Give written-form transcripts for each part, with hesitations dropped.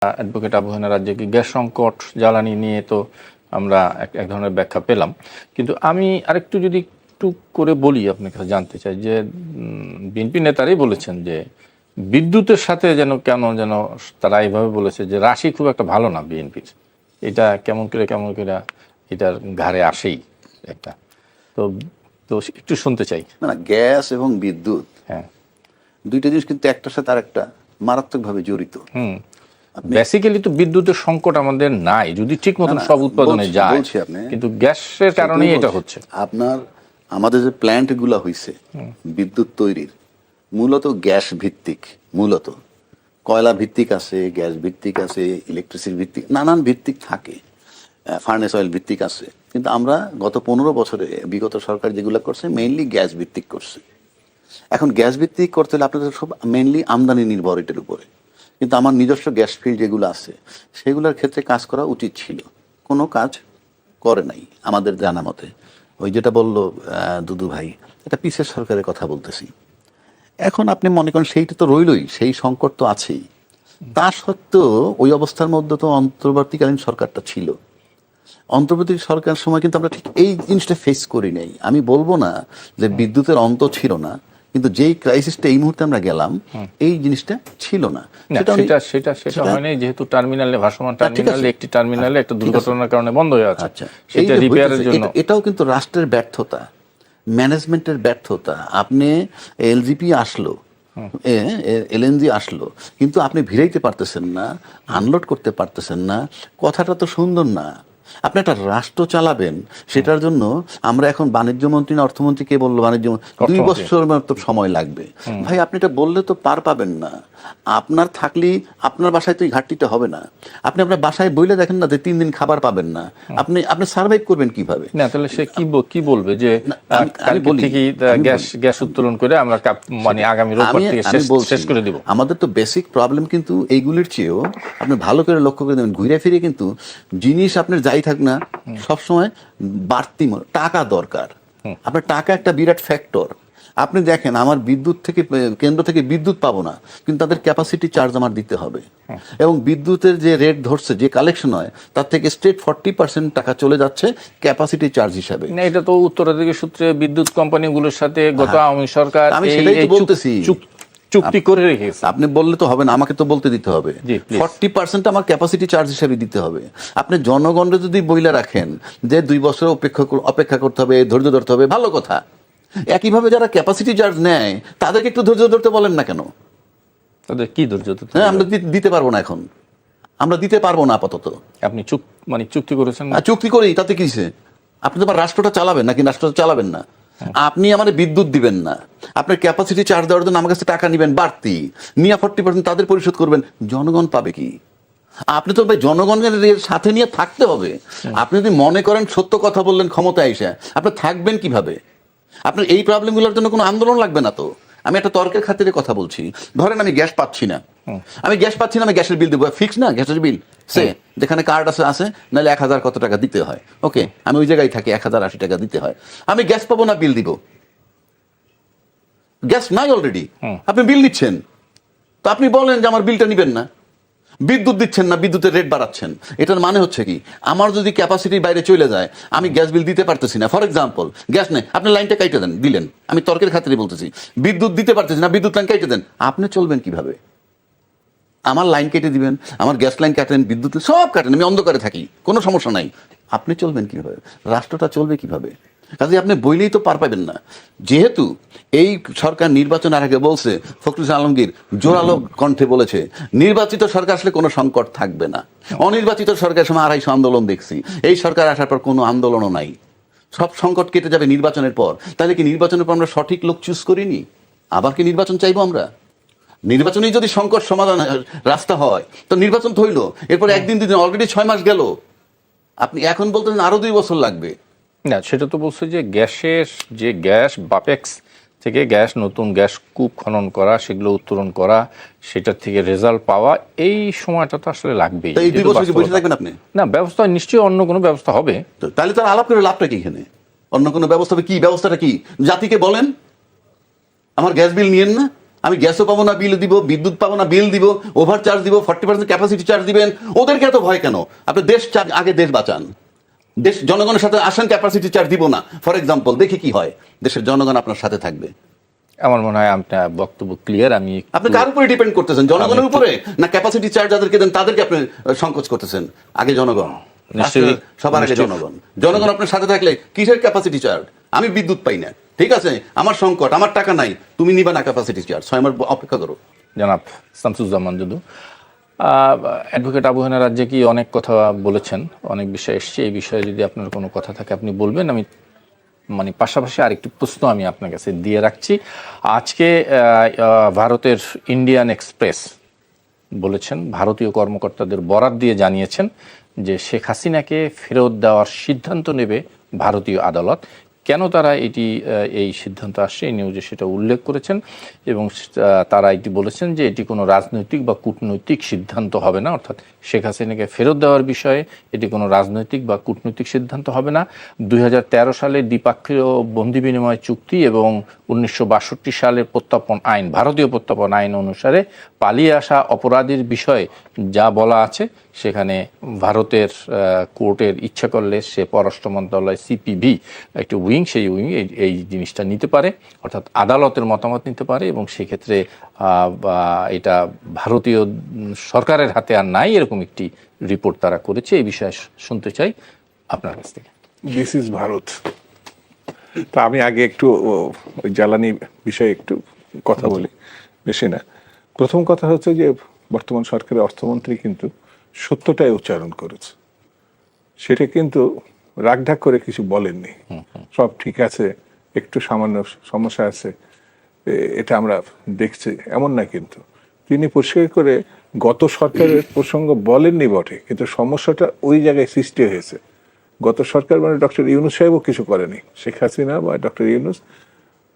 Advocate Abu Hena রাজ্জাকী gas সংকট জ্বালানি নিয়ে তো আমরা এক ধরনের ব্যাখ্যা পেলাম, কিন্তু আমি আরেকটু যদি একটু করে বলি, আপনার কাছে জানতে চাই যে বিএনপি নেতারাই বলেছেন যে বিদ্যুতের সাথে যেন তারা এইভাবে বলেছে যে রাশি খুব একটা ভালো না বিএনপির, এটা কেমন করে এটার ঘাড়ে আসেই একটা। তো তো একটু শুনতে চাই। না, গ্যাস এবং বিদ্যুৎ হ্যাঁ, দুইটা জিনিস কিন্তু একটার সাথে আরেকটা মারাত্মকভাবে জড়িত। বেসিক্যালি তো বিদ্যুতের সংকট আমাদের নাই যদি ঠিক মতন সব উৎপাদনে যায়, কিন্তু গ্যাসের কারণেই এটা হচ্ছে। আপনার আমাদের যে প্ল্যান্ট গুলা হইছে বিদ্যুৎ তৈরির, মূলত গ্যাস ভিত্তিক, মূলত কয়লা ভিত্তিক আছে, গ্যাস ভিত্তিক আছে, ইলেকট্রিসিটি ভিত্তিক, নানান ভিত্তিক থাকে, ফার্নেস অয়েল ভিত্তিক আছে। কিন্তু আমরা গত 15 বছরে বিগত সরকার যেগুলো করছে মেইনলি গ্যাস ভিত্তিক করছে। এখন গ্যাস ভিত্তিক করতে হলে আপনাদের সব মেইনলি আমদানি নির্ভর এটার উপরে। কিন্তু আমার নিজস্ব গ্যাস ফিল্ড যেগুলো আছে সেগুলোর ক্ষেত্রে কাজ করা উচিত ছিল, কোনো কাজ করে নাই আমাদের জানা মতে। ওই যেটা বললো দুদু ভাই, এটা পিসের সরকারের কথা বলতেছি। এখন আপনি মনে করেন সেইটা তো রইলই, সেই সংকট তো আছেই। তা সত্ত্বেও ওই অবস্থার মধ্যে তো অন্তর্বর্তীকালীন সরকারটা ছিল। অন্তর্বর্তী সরকার সময় কিন্তু আমরা ঠিক এই জিনিসটা ফেস করি নাই। আমি বলবো না যে বিদ্যুতের অন্ত ছিল না, কিন্তু যেই ক্রাইসিসটা এই মুহূর্তে আমরা গেলাম এই জিনিসটা ছিল না। সেটা হয়নি, যেহেতু টার্মিনালে ভাসমান টার্মিনালে একটি টার্মিনালে একটা দুর্ঘটনার কারণে বন্ধ হয়ে আছে। আচ্ছা, সেটা রিপেয়ারের জন্য এটাও কিন্তু রাষ্ট্রের ব্যর্থতা, ম্যানেজমেন্টের ব্যর্থতা। আপনি এলজিপি আসলো, এলএনজি আসলো, কিন্তু আপনি ভিড়াইতে পারতেছেন না, আনলোড করতে পারতেছেন না। কথাটা তো সুন্দর না। আপনি একটা রাষ্ট্র চালাবেন, সেটার জন্য আমরা এখন বাণিজ্য মন্ত্রী না অর্থমন্ত্রী কে বললো বাণিজ্য 2 বছর মতো সময় লাগবে। ভাই আপনি এটা বললে তো পার পাবেন না। আপনার থাকলেই আপনার বাসায় তো এই ঘাটতিটা হবে না। আপনি আপনার বাসায় বইলে দেখেন না যে 3 দিন খাবার পাবেন না, আপনি সার্ভাইভ করবেন কিভাবে? না, তাহলে সে কি বলবে যে আমি বলি গ্যাস উত্তোলন করে আমরা মানে আগামী রোববার থেকে শেষ করে দিব। আমাদের তো বেসিক প্রবলেম কিন্তু এইগুলির চেয়েও আপনি ভালো করে লক্ষ্য করে দেবেন, ঘুরে ফিরে কিন্তু জিনিস আপনার যাই থাক না সবসময় বাড়তি টাকা দরকার। আপনার টাকা একটা বিরাট ফ্যাক্টর। আপনি দেখেন আমার বিদ্যুৎ থেকে কেন্দ্র থেকে বিদ্যুৎ পাবো না, কিন্তু তাদের ক্যাপাসিটি চার্জ আমার দিতে হবে। এবং বিদ্যুতের যে রেট ধরছে, যে কালেকশন হয়, তার থেকে স্টেট 40% টাকা চলে যাচ্ছে ক্যাপাসিটি চার্জ হিসাবে। না, এটা তো উত্তরাধিকার সূত্রে বিদ্যুৎ কোম্পানিগুলোর সাথে গত আওয়ামী সরকার আমি সেটাই বলতেছি, চুক্তি করে রেখেছে। আপনি বললে তো হবে না, আমাকে তো বলতে দিতে হবে। 40% আমার ক্যাপাসিটি চার্জ হিসেবে দিতে হবে। আপনি জনগণকে যদি বইলা রাখেন যে 2 বছর অপেক্ষা করতে হবে, ধৈর্য ধরতে হবে, ভালো কথা। একইভাবে যারা ক্যাপাসিটি চার্জ নেয় তাদেরকে একটু ধৈর্য ধরতে বলেন না কেন? তাদের কি ধৈর্য ধরতে? হ্যাঁ, আমরা দিতে পারবো না, এখন আমরা দিতে পারবো না আপাতত। আপনি চুক্তি করেছেন? চুক্তি করি, তাতে কি? আপনি তো রাষ্ট্রটা চালাবেন নাকি রাষ্ট্রটা চালাবেন না? আপনি আমাদের বিদ্যুৎ দিবেন না, আপনার ক্যাপাসিটি চার্জ দেওয়ার জন্য আমার কাছে টাকা নিবেন বাড়তি, নিয়ে 40% তাদের পরিশোধ করবেন। জনগণ পাবে কি? আপনি তো ভাই জনগণের সাথে নিয়ে থাকতে হবে। আপনি যদি মনে করেন সত্য কথা বললেন ক্ষমতায় এসে, আপনি থাকবেন কিভাবে? আপনার এই প্রবলেমগুলোর জন্য কোনো আন্দোলন লাগবে না তো। আমি একটা তর্কের খাতিরে কথা বলছি। ধরেন আমি গ্যাস পাচ্ছি না, আমি গ্যাসের বিল দেবো, ফিক্স না গ্যাসের বিল, সে যেখানে কার্ড আছে নাহলে 1000 কত টাকা দিতে হয়, ওকে, আমি ওই জায়গায় থাকি, 1080 টাকা দিতে হয়। আমি গ্যাস পাবো না, বিল দিব। গ্যাস নাই অলরেডি, আপনি বিল দিচ্ছেন, তো আপনি বলেন যে আমার বিলটা নিবেন না। বিদ্যুৎ দিচ্ছেন না, বিদ্যুতের রেট বাড়াচ্ছেন। এটার মানে হচ্ছে কি, আমার যদি ক্যাপাসিটির বাইরে চলে যায়, আমি গ্যাস বিল দিতে পারতেছি না। ফর এক্সাম্পল, গ্যাস নেই, আপনি লাইনটা কাইটে দেন, দিলেন, আমি তর্কের খাতিরে বলতেছি। বিদ্যুৎ দিতে পারতেছি না, বিদ্যুৎ লাইন কাইটে দেন, আপনি চলবেন কিভাবে? আমার লাইন কেটে দিবেন, আমার গ্যাস লাইন কাটেন, বিদ্যুৎ সব কাটেন, আমি অন্ধকারে থাকি, কোনো সমস্যা নাই। আপনি চলবেন কিভাবে? রাষ্ট্রটা চলবে কিভাবে? কাজে আপনি বইলেই তো পার পাবেন না। যেহেতু এই সরকার নির্বাচনের আগে বলছে, ফখরুল ইসলাম আলমগীর জোরালো কণ্ঠে বলেছে নির্বাচিত সরকার আসলে কোনো সংকট থাকবে না। অনির্বাচিত সরকারের সময় 250 আন্দোলন দেখছি, এই সরকার আসার পর কোনো আন্দোলনও নাই। সব সংকট কেটে যাবে নির্বাচনের পর। তাহলে কি নির্বাচনের পর আমরা সঠিক লোক চুজ করিনি? আবার কি নির্বাচন চাইবো আমরা? নির্বাচনেই যদি সংকট সমাধান রাস্তা হয়, তো নির্বাচন তো হইলো, এরপর 1 দিন 2 দিন, অলরেডি 6 মাস গেল। আপনি এখন বলতেন আরো 2 বছর লাগবে। না, সেটা তো বলছে যে গ্যাস বাপেক্স থেকে নতুন গ্যাস কূপ খনন করা, সেগুলো উত্তোলন করা, সেটার থেকে রেজাল্ট পাওয়া, এই সময়টা তো আসলে লাগবেই। এই 2 বছর বসে থাকবেন আপনি? না, ব্যবস্থা নিশ্চয়ই অন্য কোনো ব্যবস্থা হবে। তাহলে তার আলাপ করে লাভটা কি এখানে? অন্য কোনো ব্যবস্থা হবে কি? ব্যবস্থাটা কি? জাতিকে বলেন আমার গ্যাস বিল নিয়েন না, আমি গ্যাসও পাবো না, বিল দিব, বিদ্যুৎ পাবো না, বিল দিব, ওভার চার্জ দিব, 40% ক্যাপাসিটি চার্জ দিবেন। ওদেরকে এত ভয় কেন? আপনি আগে দেশ বাঁচান, দেশ জনগণের সাথে আসেন, ক্যাপাসিটি চার্জ দিব না ফর এক্সাম্পল, দেখি কি হয়। দেশের জনগণ আপনার সাথে থাকবে। আমার মনে হয় আপনার বক্তব্য ক্লিয়ার। আমি আপনি কার উপরে ডিপেন্ড করতেছেন, জনগণের উপরে না ক্যাপাসিটি চার্জ যাদেরকে দেন তাদেরকে আপনি সংকোচ করতেছেন? আগে জনগণ, নিশ্চয়ই সবার আগে জনগণ। জনগণ আপনার সাথে থাকলে কিসের ক্যাপাসিটি চার্জ? আমি বিদ্যুৎ পাই না, ঠিক আছে, আমার সংকট, আমার টাকা নাই, তুমি নিবা না ক্যাপাসিটি চার্জ, 6 মাস অপেক্ষা করো। জনাব শামসুজ্জামান যদু, অ্যাডভোকেট আবু হেনা রাজ্জাকি অনেক কথা বলেছেন, অনেক বিষয় এসছে। এই বিষয়ে যদি আপনার কোনো কথা থাকে আপনি বলবেন। আমি মানে পাশাপাশি আরেকটি প্রশ্ন আমি আপনার কাছে দিয়ে রাখছি। আজকে ভারতের ইন্ডিয়ান এক্সপ্রেস বলেছেন, ভারতীয় কর্মকর্তাদের বরাত দিয়ে জানিয়েছেন যে শেখ হাসিনাকে ফেরত দেওয়ার সিদ্ধান্ত নেবে ভারতীয় আদালত। কেন তারা এই সিদ্ধান্ত আসছে, এই নিউজে সেটা উল্লেখ করেছেন এবং তারা এটি বলেছেন যে এটি কোনো রাজনৈতিক বা কূটনৈতিক সিদ্ধান্ত হবে না, অর্থাৎ শেখ হাসিনাকে ফেরত দেওয়ার বিষয়ে এটি কোনো রাজনৈতিক বা কূটনৈতিক সিদ্ধান্ত হবে না। 2013 সালে দ্বিপাক্ষীয় বন্দি বিনিময় চুক্তি এবং 1962 সালের প্রত্যর্পণ আইন, ভারতীয় প্রত্যর্পণ আইন অনুসারে পালিয়ে আসা অপরাধীর বিষয়ে যা বলা আছে সেখানে ভারতের কোর্টের ইচ্ছা করলে সে পররাষ্ট্র মন্ত্রণালয় সিপিবি একটি উইং, সেই উইং এই জিনিসটা নিতে পারে, অর্থাৎ আদালতের মতামত নিতে পারে এবং সেক্ষেত্রে এটা ভারতীয় সরকারের হাতে আর নাই, এরকম একটি রিপোর্ট তারা করেছে। এই বিষয়ে শুনতে চাই আপনার কাছ থেকে। This is Bharat. তা আমি আগে একটু ওই জ্বালানি বিষয়ে একটু কথা বলি, বেশি না। প্রথম কথা হচ্ছে যে বর্তমান সরকারের অর্থমন্ত্রী কিন্তু সত্যটাই উচ্চারণ করেছে, সেটা কিন্তু রাগঢাক করে কিছু বলেননি। সব ঠিক আছে, একটু সামান্য সমস্যা আছে, এটা আমরা দেখছি এমন না, কিন্তু তিনি পরিষ্কার করে গত সরকারের প্রসঙ্গ বলেননি বটে, কিন্তু সমস্যাটা ওই জায়গায় সৃষ্টি হয়েছে। গত সরকার মানে ডক্টর ইউনূস সাহেবও কিছু করেনি, শেখ হাসিনা বা ডক্টর ইউনূস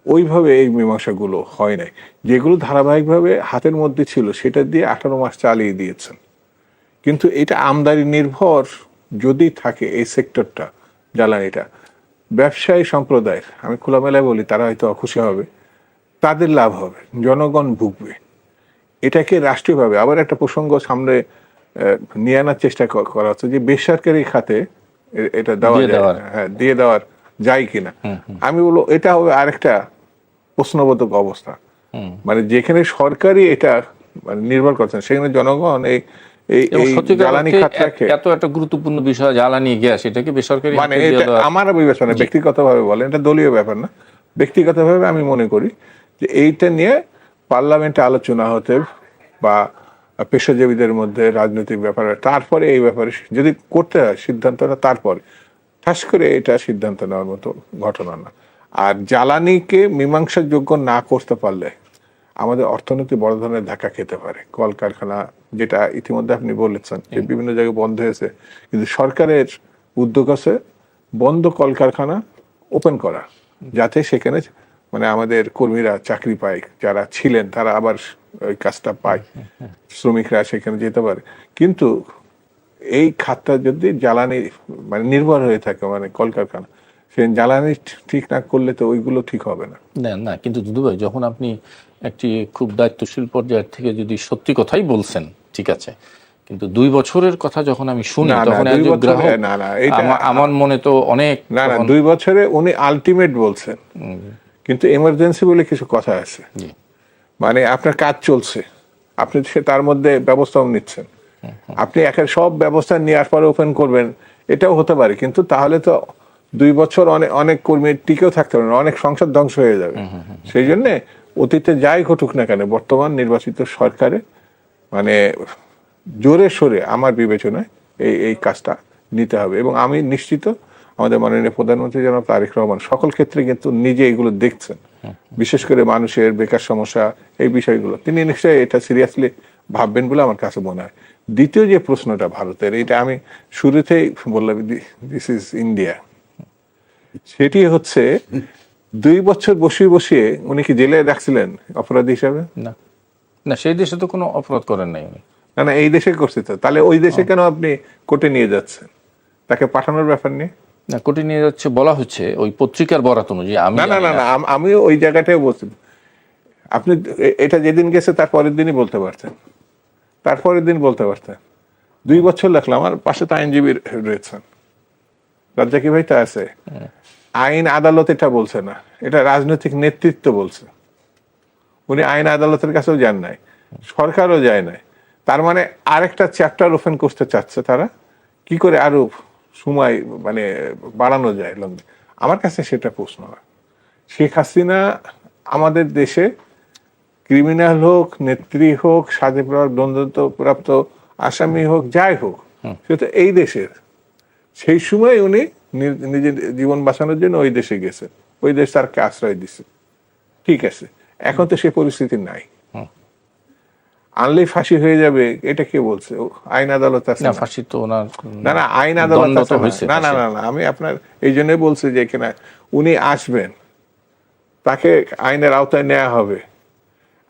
ওইভাবে এই মীমাংসাগুলো হয় নাই। যেগুলো ধারাবাহিকভাবে হাতের মধ্যে ছিল সেটা দিয়ে 18 মাস চালিয়ে দিয়েছেন। কিন্তু এটা আমদানি নির্ভর যদি থাকে এই সেক্টরটা, জ্বালানিটা, ব্যবসায়ী সম্প্রদায়ের, আমি খোলামেলায় বলি, তারা হয়তো অখুশি হবে, তাদের লাভ হবে, জনগণ ভুগবে। এটাকে রাষ্ট্রীয়ভাবে আবার একটা প্রসঙ্গ সামনে নিয়ে আনার চেষ্টা করা হচ্ছে যে বেসরকারি খাতে এটা দেওয়া যায়, হ্যাঁ, দিয়ে দেওয়ার যায় কিনা। আমি বলবো এটা হবে আরেকটা প্রশ্নবোধক অবস্থা। মানে যেখানে সরকারি এটা মানে নির্ভর করছেন, সেখানে জনগণ এই জ্বালানি খাতটাকে এত একটা গুরুত্বপূর্ণ বিষয় জ্বালানি গ্যাস, এটাকে বেসরকারি মানে এটা আমার বিবেচনা, ব্যক্তিগতভাবে বলেন, এটা দলীয় ব্যাপার না, ব্যক্তিগতভাবে আমি মনে করি যে এইটা নিয়ে পার্লামেন্টে আলোচনা হতে বা পেশাজীবীদের মধ্যে রাজনৈতিক ব্যাপারে, তারপরে এই ব্যাপারে যদি করতে হয় সিদ্ধান্তটা, তারপরে ঠাস করে এটা সিদ্ধান্ত নেওয়ার মতো ঘটনা না। আর জ্বালানিকে মীমাংসার যোগ্য না করতে পারলে আমাদের অর্থনীতি বড় ধরনের ধাক্কা খেতে পারে। কলকারখানা, যেটা ইতিমধ্যে আপনি বলেছেন যে বিভিন্ন জায়গায় বন্ধ হয়েছে, কিন্তু সরকারের উদ্যোগ আছে বন্ধ কলকারখানা ওপেন করা, যাতে সেখানে মানে আমাদের কর্মীরা চাকরি পায়, যারা ছিলেন তারা আবার ওই কাজটা পায়, শ্রমিকরা সেখানে যেতে পারে। কিন্তু এই খাতটা যদি জ্বালানি মানে নির্ভর হয়ে থাকে, মানে কলকারখানা, সে জ্বালানি ঠিক না করলে তো ওইগুলো ঠিক হবে না। না, কিন্তু দুদু ভাই, যখন আপনি একটি খুব দায়িত্বশীল পর্যায়ের থেকে যদি সত্যি কথাই বলছেন, ঠিক আছে, কিন্তু 2 বছরের কথা যখন আমি শুনি তখন আমার মনে তো অনেক না 2 বছরে উনি আলটিমেট বলছেন, কিন্তু এমার্জেন্সি বলে কিছু কথা আছে। মানে আপনার কাজ চলছে, আপনি তার মধ্যে ব্যবস্থাও নিচ্ছেন, আপনি একের সব ব্যবস্থা নেওয়ার পরে ওপেন করবেন, এটাও হতে পারে, কিন্তু তাহলে তো 2 বছর অনেক কর্মী টিকেও থাকতে পারবে না, অনেক সংসার ধ্বংস হয়ে যাবে। সেই জন্যে অতীতে যাই ঘটুক না কেন, বর্তমান নির্বাচিত সরকারে মানে জোরে সোরে আমার বিবেচনায় এই কাজটা নিতে হবে। এবং আমি নিশ্চিত আমাদের মাননীয় প্রধানমন্ত্রী জনাব তারেক রহমান সকল ক্ষেত্রে কিন্তু নিজে এগুলো দেখছেন, বিশেষ করে মানুষের বেকার সমস্যা, এই বিষয়গুলো তিনি নিশ্চয়ই এটা সিরিয়াসলি ভাববেন বলে আমার কাছে মনে হয়। দ্বিতীয় যে প্রশ্নটা ভারতের, এটা আমি শুরুতেই বললাম, দিস ইজ ইন্ডিয়া, সেটি হচ্ছে 2 বছর বসিয়ে উনি কি জেলে রাখছিলেন অপরাধী হিসাবে? না, সেই দেশে তো কোনো অপরাধ করেন নাই উনি। না, এই দেশে করছে তো, তাহলে ওই দেশে কেন আপনি কোর্টে নিয়ে যাচ্ছেন? তাকে পাঠানোর ব্যাপার নেই? না, কোর্টে নিয়ে যাচ্ছে বলা হচ্ছে ওই পত্রিকার বরাত অনুযায়ী। না, আমি ওই জায়গাটায় বলছি, আপনি এটা যেদিন গেছে তার পরের দিনই বলতে পারতেন, তারপরের দিন বলতে পারতেন। 2 বছর লাগলো। আমার পাশে তো আইনজীবী রয়েছেন, রাজ্জাকি ভাই তো আছে। আইন আদালত এটা বলছে না, এটা রাজনৈতিক নেতৃত্ব বলছে। উনি আইন আদালতের কাছেও যান নাই, সরকারও যায় নাই। তার মানে আরেকটা চ্যাপ্টার ওপেন করতে চাচ্ছে তারা, কি করে আরো সময় মানে বাড়ানো যায় লম্বে। আমার কাছে সেটা প্রশ্ন হয়। শেখ হাসিনা আমাদের দেশে ক্রিমিনাল হোক, নেত্রী হোক, সাজাপ্রাপ্ত দণ্ডপ্রাপ্ত আসামি হোক, যাই হোক, সেটা এই দেশের, সেই সময় উনি নিজের জীবন বাঁচানোর জন্য ওই দেশে গেছেন, ওই দেশ তারকে আশ্রয় দিছে, ঠিক আছে। এখন তো সে পরিস্থিতি নাই। আনলেই ফাঁসি হয়ে যাবে এটা কে বলছে? আইন আদালত আছে না, না? ফাঁসি তো ওনার না আইন আদালত দণ্ড আছে তো না। হয়েছে না না ফাঁসি। না না, আমি আপনার এই জন্যই বলছি যে এখানে উনি আসবেন, তাকে আইনের আওতায় নেওয়া হবে।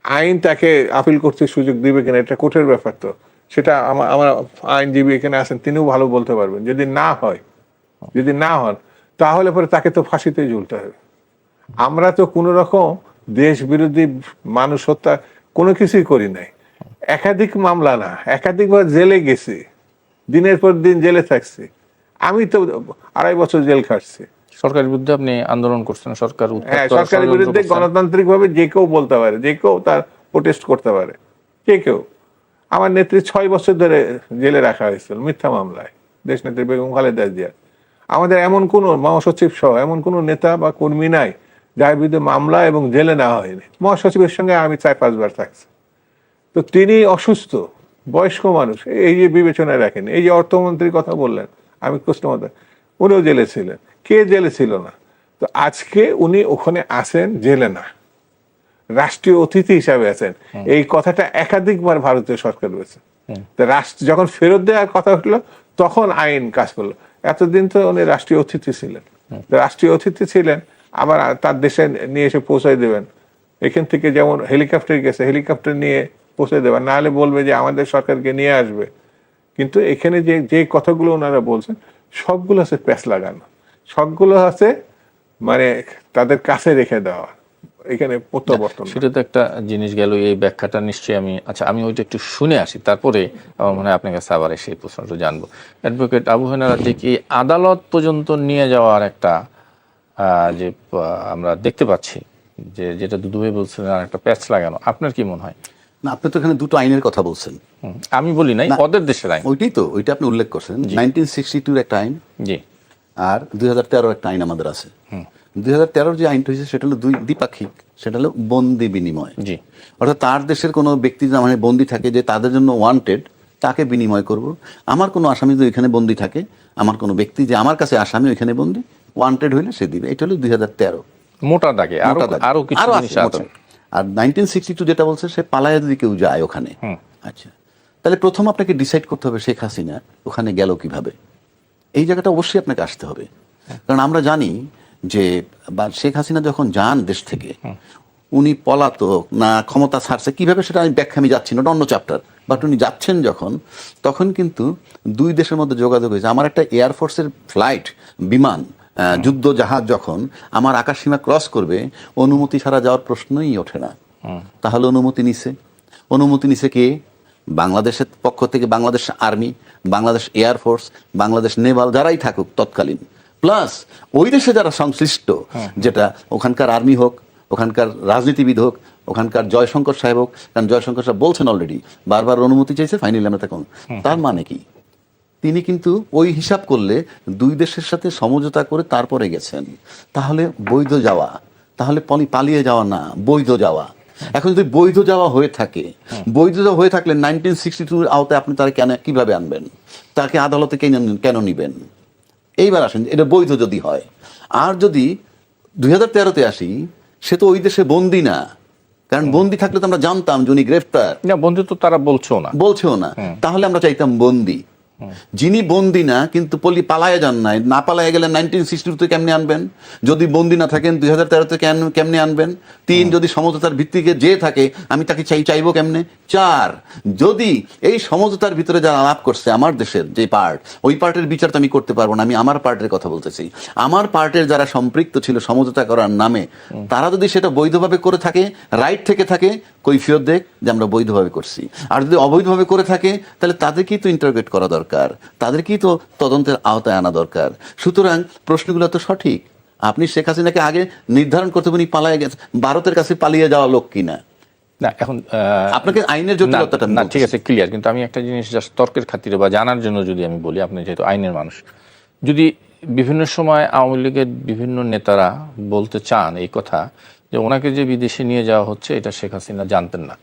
আইন তাকে আপিল করতে সুযোগ দিবে কিনা এটা কোর্টের ব্যাপার। তো সেটা আমার আইনজীবী এখানে আছেন, তিনিও ভালো বলতে পারবেন। যদি না হয়, যদি না হন, তাহলে পরে তাকে তো ফাঁসিতে ঝুলতে হবে। আমরা তো কোন রকম দেশ বিরোধী, মানুষ হত্যা কোনো কিছুই করি নাই। একাধিক মামলা না, একাধিকবার জেলে গেছি, দিনের পর দিন জেলে থাকছি। আমি তো 2.5 বছর জেল খাটছি। সরকারের বিরুদ্ধে আপনি আন্দোলন করছেন, সরকার হ্যাঁ, সরকারের বিরুদ্ধে গণতান্ত্রিক ভাবে যে কেউ বলতে পারে, যে কেউ তার প্রোটেস্ট করতে পারে, যে কেউ। আমার নেত্রী 6 বছর ধরে জেলে রাখা হয়েছিল মিথ্যা মামলায়, দেশ নেত্রী বেগম খালেদা জিয়া। আমাদের এমন কোন মহাসচিব সহ এমন কোন নেতা বা কর্মী নাই যার বিরুদ্ধে মামলা এবং জেলে নেওয়া হয়নি। মহাসচিবের সঙ্গে আমি 4-5 বার থাকছি। তো তিনি অসুস্থ, বয়স্ক মানুষ, এই যে বিবেচনায় রাখেন। এই যে অর্থমন্ত্রীর কথা বললেন, আমি প্রশ্নমত, উনিও জেলে ছিলেন, কে জেলে ছিল না? তো আজকে উনি ওখানে আছেন, জেলে না, রাষ্ট্রীয় অতিথি হিসাবে আছেন। এই কথাটা একাধিকবার ভারতীয় সরকার রয়েছে। রাষ্ট্র যখন ফেরত দেওয়ার কথা উঠলো, তখন আইন কাজ করলো। এতদিন তো উনি রাষ্ট্রীয় অতিথি ছিলেন। রাষ্ট্রীয় অতিথি ছিলেন, আবার তার দেশে নিয়ে এসে পৌঁছায় দেবেন। এখান থেকে যেমন হেলিকপ্টার গেছে, হেলিকপ্টার নিয়ে পৌঁছে দেবেন, না হলে বলবে যে আমাদের সরকারকে নিয়ে আসবে। কিন্তু এখানে যে কথাগুলো ওনারা বলছেন, সবগুলো আছে প্যাঁচ লাগানো, সবগুলো আছে মানে তাদের কাছে রেখে দেওয়া, এখানে প্রত্যাবর্তন। সেটা তো একটা জিনিস গেল, এই ব্যাখ্যাটা নিশ্চয়ই আমি ওইটা একটু শুনে আসি, তারপরে আমার মনে হয় আপনার কাছে আবার এসে এই প্রশ্নটা জানবো। অ্যাডভোকেট আবু হেনা রাজ্জাক, এই আদালত পর্যন্ত নিয়ে যাওয়ার একটা যে আমরা দেখতে পাচ্ছি, যেটা দুদু ভাই বলছেন, আর একটা প্যাচ লাগানো, আপনার কি মনে হয়? না, আপনি তো এখানে দুটো আইনের কথা বলছেন। আমি বলি নাই, ওদের দেশের আইন। ওইটা আপনি উল্লেখ করছেন। 1962 একটা আইন, জি, আর 2013 একটা আইন আমাদের আছে। 2013 যে আইনটা হয়েছে সেটা হলো দ্বিপাক্ষিক, সেটা হলো বন্দি বিনিময়। জি, অর্থাৎ তার দেশের কোনো ব্যক্তি মানে বন্দি থাকে, যে তাদের জন্য ওয়ান্টেড, তাকে বিনিময় করব। আমার কোনো আসামি যদি এখানে বন্দি থাকে, আমার কোনো ব্যক্তি যে আমার কাছে আসামি ওইখানে বন্দি, ওয়ান্টেড হইলে সে দিবে। এটা হলো 2013 মোটা দাগে। আরো কিছু জিনিস আছে। আর 1962 যেটা বলছে, সে পালায় যদি কেউ যায় ওখানে। আচ্ছা, তাহলে প্রথম আপনাকে ডিসাইড করতে হবে শেখ হাসিনা ওখানে গেল কিভাবে। এই জায়গাটা অবশ্যই আপনাকে আসতে হবে। কারণ আমরা জানি যে শেখ হাসিনা যখন যান দেশ থেকে, উনি পলাতক না ক্ষমতা ছাড়ছে কিভাবে, সেটা আমি যাচ্ছি না, অন্য চ্যাপ্টার। বাট উনি যাচ্ছেন যখন, তখন কিন্তু দুই দেশের মধ্যে যোগাযোগ হয়েছে। আমার একটা এয়ারফোর্সের ফ্লাইট, বিমান, যুদ্ধ জাহাজ যখন আমার আকাশসীমা ক্রস করবে, অনুমতি ছাড়া যাওয়ার প্রশ্নই ওঠে না। তাহলে অনুমতি নিছে কে? বাংলাদেশের পক্ষ থেকে বাংলাদেশ আর্মি, বাংলাদেশ এয়ারফোর্স, বাংলাদেশ নেভাল, যারাই থাকুক তৎকালীন, প্লাস ওই দেশে যারা সংশ্লিষ্ট, যেটা ওখানকার আর্মি হোক, ওখানকার রাজনীতিবিদ হোক, ওখানকার জয়শঙ্কর সাহেব হোক। কারণ জয়শঙ্কর সাহেব বলছেন অলরেডি, বারবার অনুমতি চাইছে, ফাইনালি আমরা তখন। তার মানে কি? তিনি কিন্তু ওই হিসাব করলে দুই দেশের সাথে সমঝোতা করে তারপরে গেছেন। তাহলে বৈধ যাওয়া, তাহলে পালিয়ে যাওয়া না, বৈধ যাওয়া। এখন যদি বৈধ যাওয়া হয়ে থাকে, বৈধ যাওয়া হয়ে থাকলে 1962 আওতায় আপনি তারা কিভাবে আনবেন? তাকে আদালতে কেন নিবেন? এইবার আসেন, এটা বৈধ যদি হয়। আর যদি 2013-তে আসি, সে তো ওই দেশে বন্দি না। কারণ বন্দি থাকলে তো আমরা জানতাম যে উনি গ্রেফতার। না, বন্ধু তো তারা বলছেও না। তাহলে আমরা চাইতাম বন্দি। যিনি বন্দি না কিন্তু পালায়ে যান নাই, না পালায়ে গেলেন 1962 তে কেমনে আনবেন? যদি বন্দি না থাকেন 2013 কেমনে আনবেন? 3, যদি সমঝোতার ভিত্তিকে যে থাকে আমি তাকে চাইবো কেমনে? 4, যদি এই সমঝোতার ভিতরে যারা আলাপ করছে আমার দেশের যে পার্ট, ওই পার্টের বিচার তো আমি করতে পারবো না, আমি আমার পার্টের কথা বলতেছি। আমার পার্টের যারা সম্পৃক্ত ছিল সমঝোতা করার নামে, তারা যদি সেটা বৈধভাবে করে থাকে, রাইট থেকে থাকে, কৈফিয়ত দেখ যে আমরা বৈধভাবে করছি। আর যদি অবৈধভাবে করে থাকে তাহলে তাদেরকেই তো ইন্টারোগেট করা দরকার, তাদেরকেই তো তদন্তের আওতায় আনা দরকার। সুতরাং প্রশ্নগুলো তো সঠিক। আপনি শেখ হাসিনাকে আগে নির্ধারণ করতে উনি পালিয়ে গেছে, ভারতের কাছে পালিয়ে যাওয়া লোক কিনা। না এখন আপনাকে আইনের জটিলতাটা না ঠিক আছে, ক্লিয়ার। কিন্তু আমি একটা জিনিস জাস্ট তর্কের খাতিরে বা জানার জন্য যদি আমি বলি, আপনি যেহেতু আইনের মানুষ, যদি বিভিন্ন সময় আওয়ামী লীগের বিভিন্ন নেতারা বলতে চান এই কথা যে ওনাকে যে বিদেশে নিয়ে যাওয়া হচ্ছে এটা শেখ হাসিনা জানতেন না,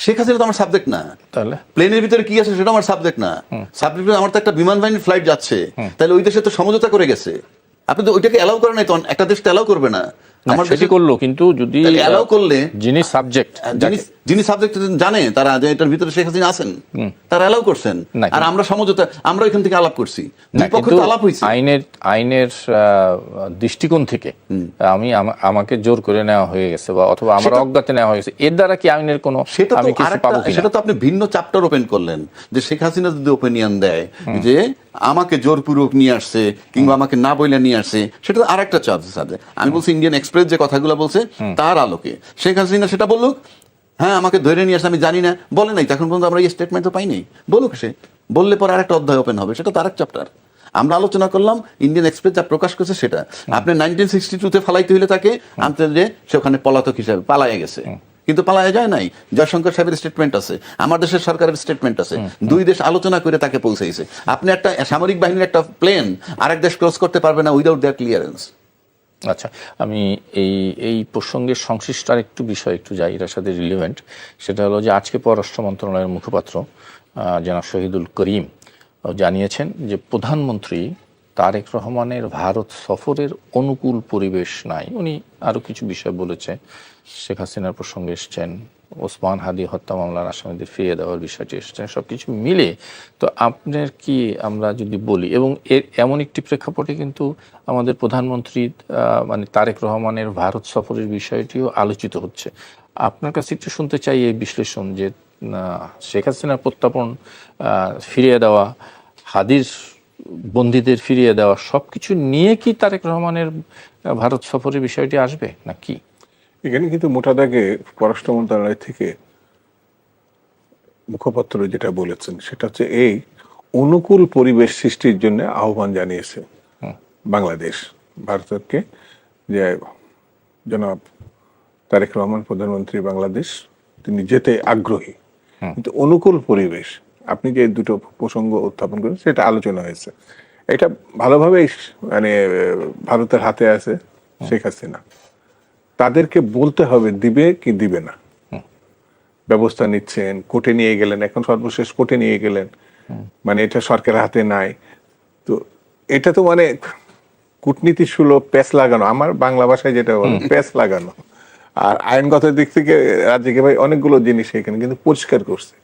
শেখ হাসিনা তো আমার সাবজেক্ট না। তাহলে প্লেনের ভিতরে কি আছে সেটা আমার সাবজেক্ট না। সাবজেক্ট আমার তো একটা বিমান বাহিনীর ফ্লাইট যাচ্ছে, তাহলে ওই দেশে তো সমঝোতা করে গেছে। আপনি তো ওইটাকে অ্যালাউ করেন নাই, তো একটা দেশ তো অ্যালাউ করবে না। আমার সেটি করলো, কিন্তু যদি অ্যালাউ করলে যিনি সাবজেক্ট যিনি সাবজেক্ট জানে তারা যে এটার ভিতরে শেখ হাসিনা আছেন, তারা অ্যালাউ করছেন। আর আমরা সমঝোতা, আমরা এখান থেকে আলাপ করছি, দুই পক্ষ তো আলাপ হয়েছে। আইনের দৃষ্টিকোণ থেকে আমাকে জোর করে নেওয়া হয়ে গেছে বা অথবা আমার অজ্ঞাতে নেওয়া হয়ে গেছে, এর দ্বারা কি আইনের কোনো আমি কিছু পাবো কিনা? সেটা তো আপনি ভিন্ন চ্যাপ্টার ওপেন করলেন, যে শেখ হাসিনা যদি ওপিনিয়ন দেয় যে আমাকে জোরপূর্বক নিয়ে আসছে কিংবা আমাকে না বইলে নিয়ে আসছে, সেটা আর একটা সাবজেক্ট। আমি বলছি ইন্ডিয়ান এক্সপ্রেস যে কথাগুলো বলছে তার আলোকে শেখ হাসিনা সেটা বলুক। হ্যাঁ আমাকে ধরে নিয়ে আসছে আমি জানি না, বলে নাই, তখন পর্যন্ত আমরা এই স্টেটমেন্ট তো পাইনি। বলুক, সে বললে পর আরেকটা অধ্যায় ওপেন হবে, সেটা তো আরেক চ্যাপ্টার। আমরা আলোচনা করলাম ইন্ডিয়ান এক্সপ্রেস যা প্রকাশ করছে সেটা। আপনি 1962 ফালাইতে হইলে তাকে আনতে যে সে ওখানে পলাতক হিসাবে পালায়ে গেছে, কিন্তু পালায়ে যায় নাই। জয়শঙ্কর সাহেবের স্টেটমেন্ট আছে, আমার দেশের সরকারের স্টেটমেন্ট আছে, দুই দেশ আলোচনা করে তাকে পৌঁছেছে। আপনি একটা সামরিক বাহিনীর একটা প্লেন আরেক দেশ ক্রস করতে পারবে না উইদাউট দেয়ার ক্লিয়ারেন্স। আচ্ছা, আমি এই প্রসঙ্গের সংশ্লিষ্ট আরেকটু বিষয় একটু যাই, এটার সাথে রিলেভেন্ট। সেটা হলো যে আজকে পররাষ্ট্র মন্ত্রণালয়ের মুখপাত্র জনাব শহীদুল করিম জানিয়েছেন যে প্রধানমন্ত্রী তারেক রহমানের ভারত সফরের অনুকূল পরিবেশ নাই। উনি আরও কিছু বিষয় বলেছে, শেখ হাসিনার প্রসঙ্গে এসছেন, ওসমান হাদি হত্যা মামলার আসামিদের ফিরিয়ে দেওয়ার বিষয়টি এসছেন, সব কিছু মিলে তো আপনার কি আমরা যদি বলি, এবং এর এমন একটি প্রেক্ষাপটে কিন্তু আমাদের প্রধানমন্ত্রী মানে তারেক রহমানের ভারত সফরের বিষয়টিও আলোচিত হচ্ছে। আপনার কাছে একটু শুনতে চাই এই বিশ্লেষণ যে শেখ হাসিনার প্রত্যাপন, ফিরিয়ে দেওয়া, হাদির বন্দীদের ফিরিয়ে দেওয়া, সব কিছু নিয়ে কি তারেক রহমানের ভারত সফরের বিষয়টি আসবে নাকি? এখানে কিন্তু মোটা দাগে পররাষ্ট্র মন্ত্রণালয় থেকে মুখপাত্র যেটা বলেছেন সেটা হচ্ছে এই অনুকূল পরিবেশ সৃষ্টির জন্য আহ্বান জানিয়েছে বাংলাদেশ ভারতকে, যে জনাব তারেক রহমান প্রধানমন্ত্রী বাংলাদেশ তিনি যেতে আগ্রহী, কিন্তু অনুকূল পরিবেশ, আপনি যে দুটো প্রসঙ্গ উত্থাপন করেন সেটা আলোচনা হয়েছে। এটা ভালোভাবে মানে ভারতের হাতে আছে শেখ হাসিনা, তাদেরকে বলতে হবে দিবে কি দিবে না। ব্যবস্থা নিচ্ছেন, কোর্টে নিয়ে গেলেন, এখন সর্বশেষ কোর্টে নিয়ে গেলেন, মানে এটা সরকারের হাতে নাই। তো এটা তো মানে কূটনীতি সুলভ প্যাচ লাগানো, আমার বাংলা ভাষায় যেটা বলে প্যাচ লাগানো। আর আইনগত দিক থেকে রাজ্যকে ভাই অনেকগুলো জিনিস এখানে কিন্তু পরিষ্কার করছে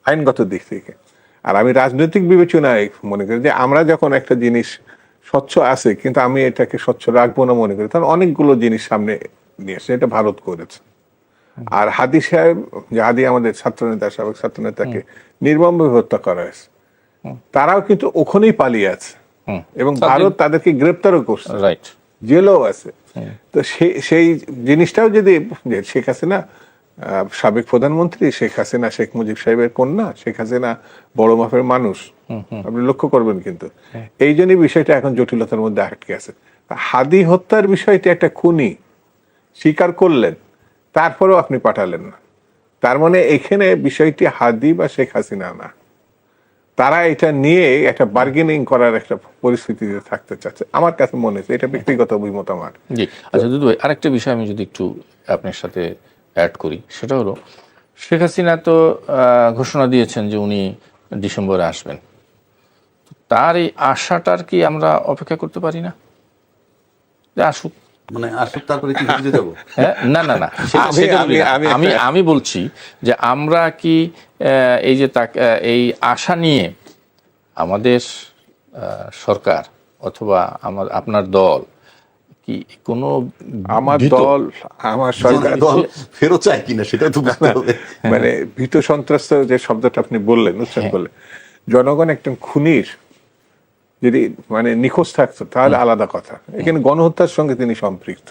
আইনগত দিক থেকে। আর আমি রাজনৈতিক বিবেচনায় মনে করি যে আমরা যখন একটা জিনিস স্বচ্ছ আছে কিন্তু আমি এটাকে স্বচ্ছ রাখবো না মনে করি, তখন অনেকগুলো জিনিস সামনে নিয়ে আসছে, এটা ভারত করেছে। আর হাদি সাহেব, যে হাদি আমাদের ছাত্রনেতা, সাবেক ছাত্রনেতাকে নির্মমভাবে হত্যা করা হয়েছে, তারাও কিন্তু ওখানেই পালিয়ে আছে এবং ভারত তাদেরকে গ্রেপ্তারও করছে, জেলও আছে। তো সেই জিনিসটাও যদি শেখ হাসিনা সাবেক প্রধানমন্ত্রী, শেখ হাসিনা শেখ মুজিব সাহেবের কন্যা, শেখ হাসিনা বড় মাপের মানুষ, আপনি লক্ষ্য করবেন। কিন্তু এই জন্যই বিষয়টা এখন জটিলতার মধ্যে আটকে আছে। হাদি হত্যার বিষয়টি একটা খুনি স্বীকার করলেন, তারপরেও আপনি পাঠালেন না, তার মানে এখানে বিষয়টি হাদি বা শেখ হাসিনা না, তারা এটা নিয়ে একটা বার্গেনিং করার একটা পরিস্থিতিতে থাকতে চাচ্ছে, আমার কাছে মনে হচ্ছে। এটা ব্যক্তিগত অভিমত আমার। জি, আচ্ছা দুদু ভাই, আরেকটা বিষয় আমি যদি একটু আপনার সাথে অ্যাড করি, সেটা হলো শেখ হাসিনা তো ঘোষণা দিয়েছেন যে উনি ডিসেম্বরে আসবেন। তার এই আশাটার কি আমরা অপেক্ষা করতে পারি না যে আসুক? মানে আসুক, তারপরে কি বুঝে যাবো? না না না, আমি বলছি যে আমরা কি এই যে এই আশা নিয়ে আমাদের সরকার অথবা আপনার দল কি কোনো আমার ভীত? দল, আমার সরকার দল ফেরত চায় কিনা সেটা তো বুঝতে হবে। মানে ভীত সন্ত্রস্ত যে শব্দটা আপনি বললেন, উচ্চারণ করলেন, জনগণ একজন খুনির যদি মানে নিখোঁজ থাকতো তাহলে আলাদা কথা। এখানে গণহত্যার সঙ্গে তিনি সম্পৃক্ত।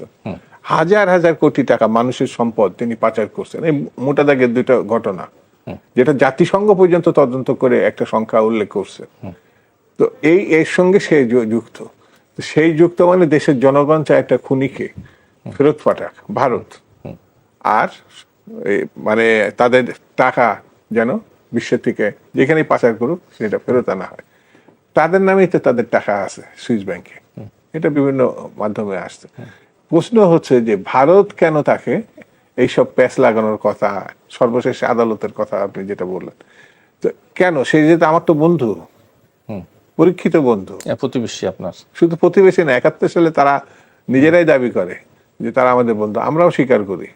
হাজার হাজার কোটি টাকা মানুষের সম্পদ তিনি পাচার করছেন। এই মোটা দাগের দুইটা ঘটনা, যেটা জাতিসংঘ পর্যন্ত তদন্ত করে একটা সংখ্যা উল্লেখ করছে। তো এর সঙ্গে সে যুক্ত। তো সেই যুক্ত মানে দেশের জনগণ চায় একটা খুনিকে ফেরত পাঠাক ভারত, আর মানে তাদের টাকা যেন বিশ্বের থেকে যেখানেই পাচার করুক সেটা ফেরত আনা হয়। তাদের নামেই তো তাদের টাকা আছে সুইস ব্যাংকে, এটা বিভিন্ন মাধ্যমে আসছে। প্রশ্ন হচ্ছে যে ভারত কেন তাকে এইসব প্যাচ লাগানোর কথা, সর্বশেষ আদালতের কথা আপনি যেটা বললেন, তো কেন? সে যেটা আমার তো বন্ধু, পরীক্ষিত বন্ধু, প্রতিবেশী আপনার। শুধু প্রতিবেশী না, 71 সালে তারা নিজেরাই দাবি করে যে তারা আমাদের বন্ধু, আমরাও স্বীকার করি।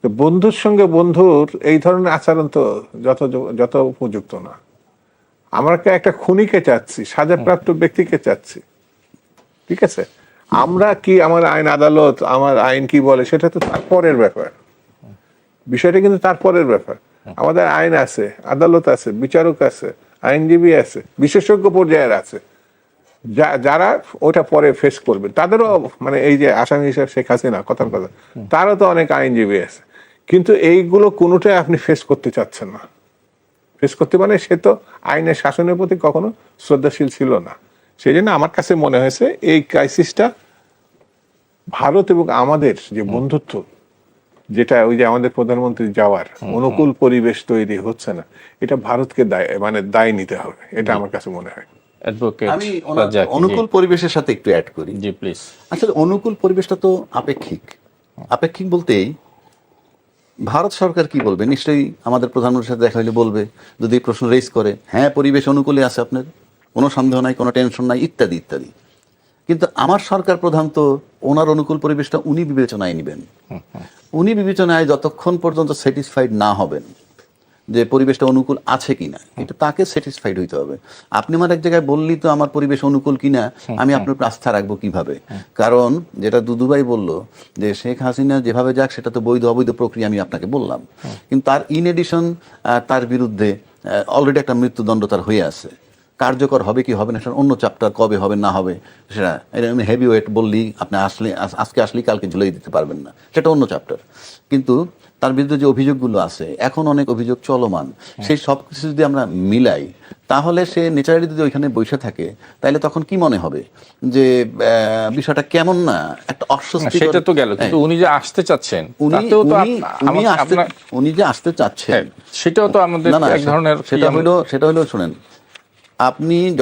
তো বন্ধুর সঙ্গে বন্ধুর এই ধরনের আচরণ তো যত উপযুক্ত না। আমরা একটা খুনিকে চাচ্ছি, সাজাপ্রাপ্ত ব্যক্তিকে চাচ্ছি, ঠিক আছে? আমরা কি আমার আইন আদালত, আমার আইন কি বলে সেটা তো তারপরের ব্যাপার, বিষয়টা কিন্তু তারপরের ব্যাপার। আমাদের আইন আছে, আদালত আছে, বিচারক আছে, আইনজীবী আছে, বিশেষজ্ঞ পর্যায়ের আছে, যারা ওটা পরে ফেস করবে। তাদেরও মানে এই যে আসামি হিসেবে শেখ হাসিনা, কথার কথা, তারও তো অনেক আইনজীবী আছে। কিন্তু এইগুলো কোনোটাই আপনি ফেস করতে চাচ্ছেন না। ফেস করতে মানে সে তো আইনের শাসনের প্রতি কখনো শ্রদ্ধাশীল ছিল না। সেই জন্য আমার কাছে মনে হয়েছে এই ক্রাইসিসটা ভারত এবং আমাদের যে বন্ধুত্ব, যেটা ওই যে আমাদের প্রধানমন্ত্রী যাওয়ার অনুকূল পরিবেশ তৈরি হচ্ছে না, এটা ভারতকে দায় নিতে হবে, এটা আমার কাছে মনে হয়। আমি অনুকূল পরিবেশের সাথে একটু অ্যাড করি। জি প্লিজ। আসলে অনুকূল পরিবেশটা তো আপেক্ষিক। আপেক্ষিক বলতেই ভারত সরকার কি বলবে, নিশ্চয়ই আমাদের প্রধানমন্ত্রীর সাথে দেখা হলে বলবে, যদি প্রশ্ন রেজ করে, হ্যাঁ পরিবেশ অনুকূলে আছে আপনার, কোনো সন্দেহ নাই, কোনো টেনশন নাই, ইত্যাদি ইত্যাদি। কিন্তু আমার সরকার প্রধান তো ওনার অনুকূল পরিবেশটা উনি বিবেচনায় নেবেন। উনি বিবেচনায় যতক্ষণ পর্যন্ত স্যাটিসফাইড না হবেন যে পরিবেশটা অনুকূল আছে কিনা, এটা তাকে স্যাটিসফাইড হইতে হবে। আপনি আমার এক জায়গায় বললি তো আমার পরিবেশ অনুকূল কিনা, আমি আপনার উপর আস্থা রাখবো কিভাবে? কারণ যেটা দুদুভাই বলল যে শেখ হাসিনা যেভাবে যাক সেটা তো বৈধ অবৈধ প্রক্রিয়া, আমি আপনাকে বললাম। কিন্তু তার ইন এডিশন তার বিরুদ্ধে অলরেডি একটা মৃত্যুদণ্ড তার হয়ে আছে। কার্যকর হবে কি হবে না সেটা অন্য চ্যাপ্টার, কবে হবে না হবে সেটা হেভি ওয়েট বললি আপনি আজকে আসলেই কালকে ঝুলিয়ে দিতে পারবেন না, সেটা অন্য চ্যাপ্টার। কিন্তু তার বিরুদ্ধে যে অভিযোগগুলো আছে, এখন অনেক অভিযোগ চলমান, সেই সব কিছু যদি আমরা মিলাই, তাহলে সে ন্যাচারালি যদি ওইখানে বসে থাকে, তাহলে তখন কি মনে হবে যে বিষয়টা কেমন না, একটা অস্বস্তি। সেটা তো গেল, কিন্তু উনি যে আসতে চাচ্ছেন, উনি যে আসতে চাচ্ছেন সেটাও তো আমাদের এক ধরনের, সেটা হলো শোনেন,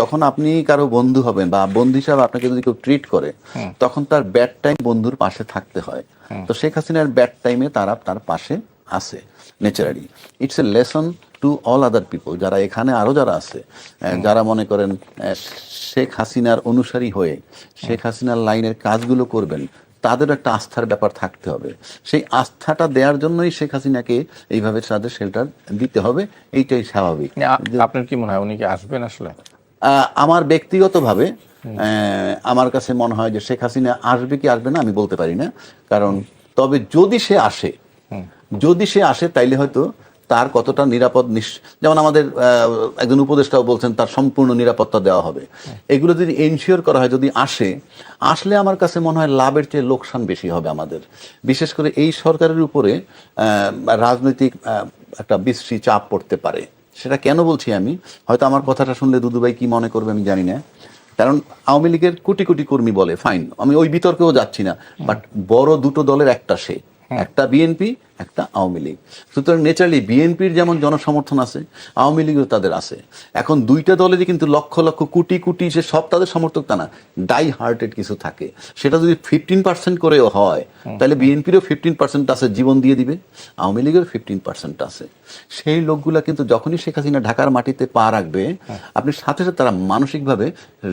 যখন আপনি কারো বন্ধু হবেন বা বন্ধু হিসাবে আপনাকে যদি কেউ ট্রিট করে, তখন তার ব্যাড টাইম বন্ধুর পাশে থাকতে হয়। তো শেখ হাসিনার ব্যাড টাইমে তারা তার পাশে আছে naturally. It's a lesson to all other people, যারা এখানে আরো যারা আছে, যারা মনে করেন শেখ হাসিনার অনুসারী হয়ে শেখ হাসিনার লাইনের কাজগুলো করবেন, তাদের একটা আস্থার ব্যাপার থাকতে হবে। সেই আস্থাটা দেওয়ার জন্যই শেখ হাসিনাকে এইভাবে তাদের শেল্টার দিতে হবে, এইটাই স্বাভাবিক। আপনার কি মনে হয় উনি কি আসবেন আসলে? আমার ব্যক্তিগতভাবে আমার কাছে মনে হয় যে শেখ হাসিনা আসবে কি আসবে না আমি বলতে পারি না। কারণ তবে যদি সে আসে তাইলে হয়তো তার কতটা নিরাপদ, যেমন আমাদের একজন উপদেষ্টাও বলছেন তার সম্পূর্ণ নিরাপত্তা দেওয়া হবে। এগুলো যদি এনশিওর করা হয়, যদি আসলে আমার কাছে মনে হয় লাভের চেয়ে লোকসান বেশি হবে আমাদের। বিশেষ করে এই সরকারের উপরে রাজনৈতিক একটা বিশ্রী চাপ পড়তে পারে। সেটা কেন বলছি আমি, হয়তো আমার কথাটা শুনলে দুদুভাই কি মনে করবে আমি জানি না। কারণ আওয়ামী লীগের কোটি কোটি কর্মী বলে, ফাইন, আমি ওই বিতর্কেও যাচ্ছি না, বাট বড় দুটো দলের একটা বিএনপি, একটা আওয়ামী লীগ। সুতরাং ন্যাচারালি বিএনপির যেমন জনসমর্থন আছে, আওয়ামী লীগেও তাদের আছে। এখন দুইটা দলেরই কিন্তু লক্ষ লক্ষ কোটি কোটি যে সব তাদের সমর্থক তা না, ডাই হার্টেড কিছু থাকে। সেটা যদি 15% করেও হয়, তাহলে বিএনপিরও 15% আছে, জীবন দিয়ে দিবে, আওয়ামী লীগের 15% আছে। সেই লোকগুলা কিন্তু যখনই শেখ হাসিনা ঢাকার মাটিতে পা রাখবে, আপনি সাথে সাথে তারা মানসিকভাবে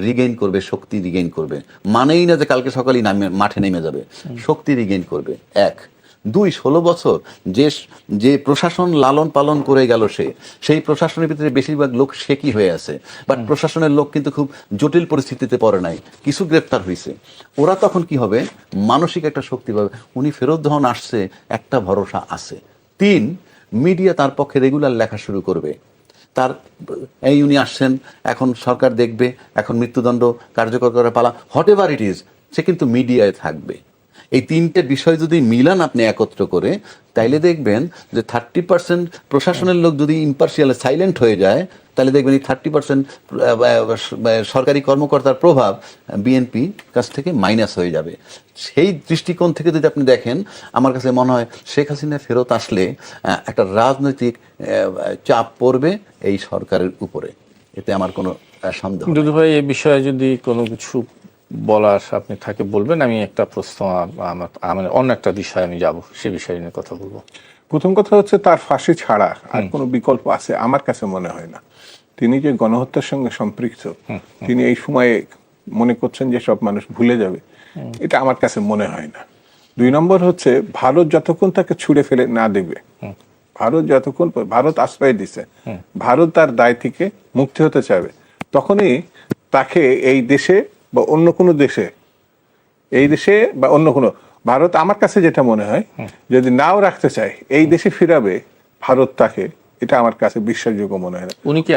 রিগেইন করবে, শক্তি রিগেইন করবে। মানেই না যে কালকে সকালেই মাঠে নেমে যাবে, শক্তি রিগেইন করবে। 16 বছর যে প্রশাসন লালন পালন করে গেল সেই প্রশাসনের ভিতরে বেশিরভাগ লোক সে কি হয়ে আছে, বাট প্রশাসনের লোক কিন্তু খুব জটিল পরিস্থিতিতে পড়ে নাই, কিছু গ্রেপ্তার হয়েছে। ওরা তখন কি হবে, মানসিক একটা শক্তি পাবে, উনি ফেরত যখন আসছে একটা ভরসা আছে। 3, মিডিয়া তার পক্ষে রেগুলার লেখা শুরু করবে, তার এই উনি আসছেন, এখন সরকার দেখবে, এখন মৃত্যুদণ্ড কার্যকর করার পালা, হোয়াট এভার ইট ইজ, সে কিন্তু মিডিয়ায় থাকবে। এই 3টে বিষয় যদি মিলান আপনি একত্র করে, তাইলে দেখবেন যে 30% প্রশাসনের লোক যদি ইম্পার্শিয়াল সাইলেন্ট হয়ে যায়, তাহলে দেখবেন এই 30% সরকারি কর্মকর্তার প্রভাব বিএনপি কাছ থেকে মাইনাস হয়ে যাবে। সেই দৃষ্টিকোণ থেকে যদি আপনি দেখেন, আমার কাছে মনে হয় শেখ হাসিনা ফেরত আসলে একটা রাজনৈতিক চাপ পড়বে এই সরকারের উপরে, এতে আমার কোনো সন্দেহ নেই। দুদু ভাই, এই বিষয়ে যদি কোনো কিছু বলার আপনি থাকে বলবেন। আমি একটা প্রশ্ন, আমার অন্য একটা বিষয় আমি যাব, সে বিষয় নিয়ে কথা বলবো। প্রথম কথা হচ্ছে তার ফাঁসি ছাড়া আর কোনো বিকল্প আছে আমার কাছে মনে হয় না। তিনি যে গণহত্যার সঙ্গে সম্পৃক্ত, তিনি এই সময়ে মনে করছেন যে সব মানুষ ভুলে যাবে, এটা আমার কাছে মনে হয় না। 2 নম্বর হচ্ছে ভারত যতক্ষণ তাকে ছুঁড়ে ফেলে না দেবে, ভারত আশ্রয় দিছে, ভারত তার দায় থেকে মুক্তি হতে চাবে, তখনই তাকে এই দেশে বা অন্য কোনো দেশে, ভারত আমার কাছে যেটা মনে হয়, যদি নাও রাখতে চায় এই দেশে ফিরাবে ভারত তাকে, এটা আমার কাছে বিশ্বাসযোগ্য মনে হয় না। উনি কি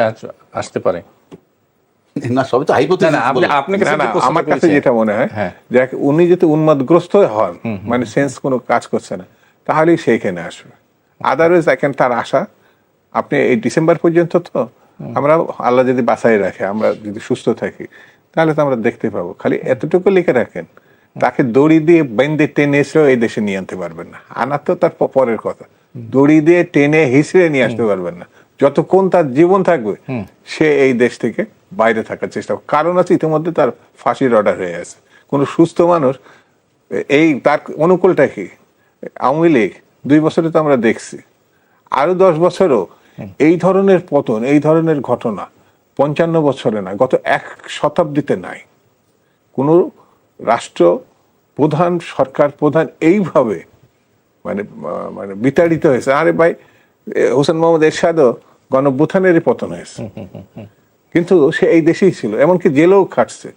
আসতে পারে? না, সবই তো হাইপোথেসিস। আমার কাছে যেটা মনে হয়, যে উনি যদি উন্মাদগ্রস্ত হন, মানে সেন্স কোনো কাজ করছে না, তাহলেই সেইখানে আসবে। আদারওয়াইজ এখন তার আশা, আপনি এই ডিসেম্বর পর্যন্ত তো আমরা, আল্লাহ যদি বাঁচাই রাখে, আমরা যদি সুস্থ থাকি, তাহলে তো আমরা দেখতে পাবো। খালি এতটুকু লিখে রাখেন, তাকে দড়ি দিয়ে বেঁধে টেনে এসেও এই দেশে নিয়ে আনতে পারবেন না। আনা তো তার পরের কথা, দড়ি দিয়ে টেনে হিসড়ে নিয়ে আসতে পারবেন না। যতক্ষণ তার জীবন থাকবে সে এই দেশ থেকে বাইরে থাকার চেষ্টা করবে। কারণ আছে, ইতিমধ্যে তার ফাঁসির অর্ডার হয়ে আছে। কোনো সুস্থ মানুষ এই তার অনুকূলটা কি? আওয়ামী লীগ 2 বছরে তো আমরা দেখছি, আরো 10 বছরও এই ধরনের পতন, এই ধরনের ঘটনা 55 বছরে না, গত 1 শতাব্দীতে নাই। কোনো রাষ্ট্র প্রধান, সরকার প্রধান এইভাবে মানে বিতাড়িত হয়েছে। আরে ভাই, হোসেন মোহাম্মদ এরশাদও গণঅভ্যুত্থানেরই পতন হয়েছে, কিন্তু সে এই দেশেই ছিল, এমনকি জেলেও খাটছে,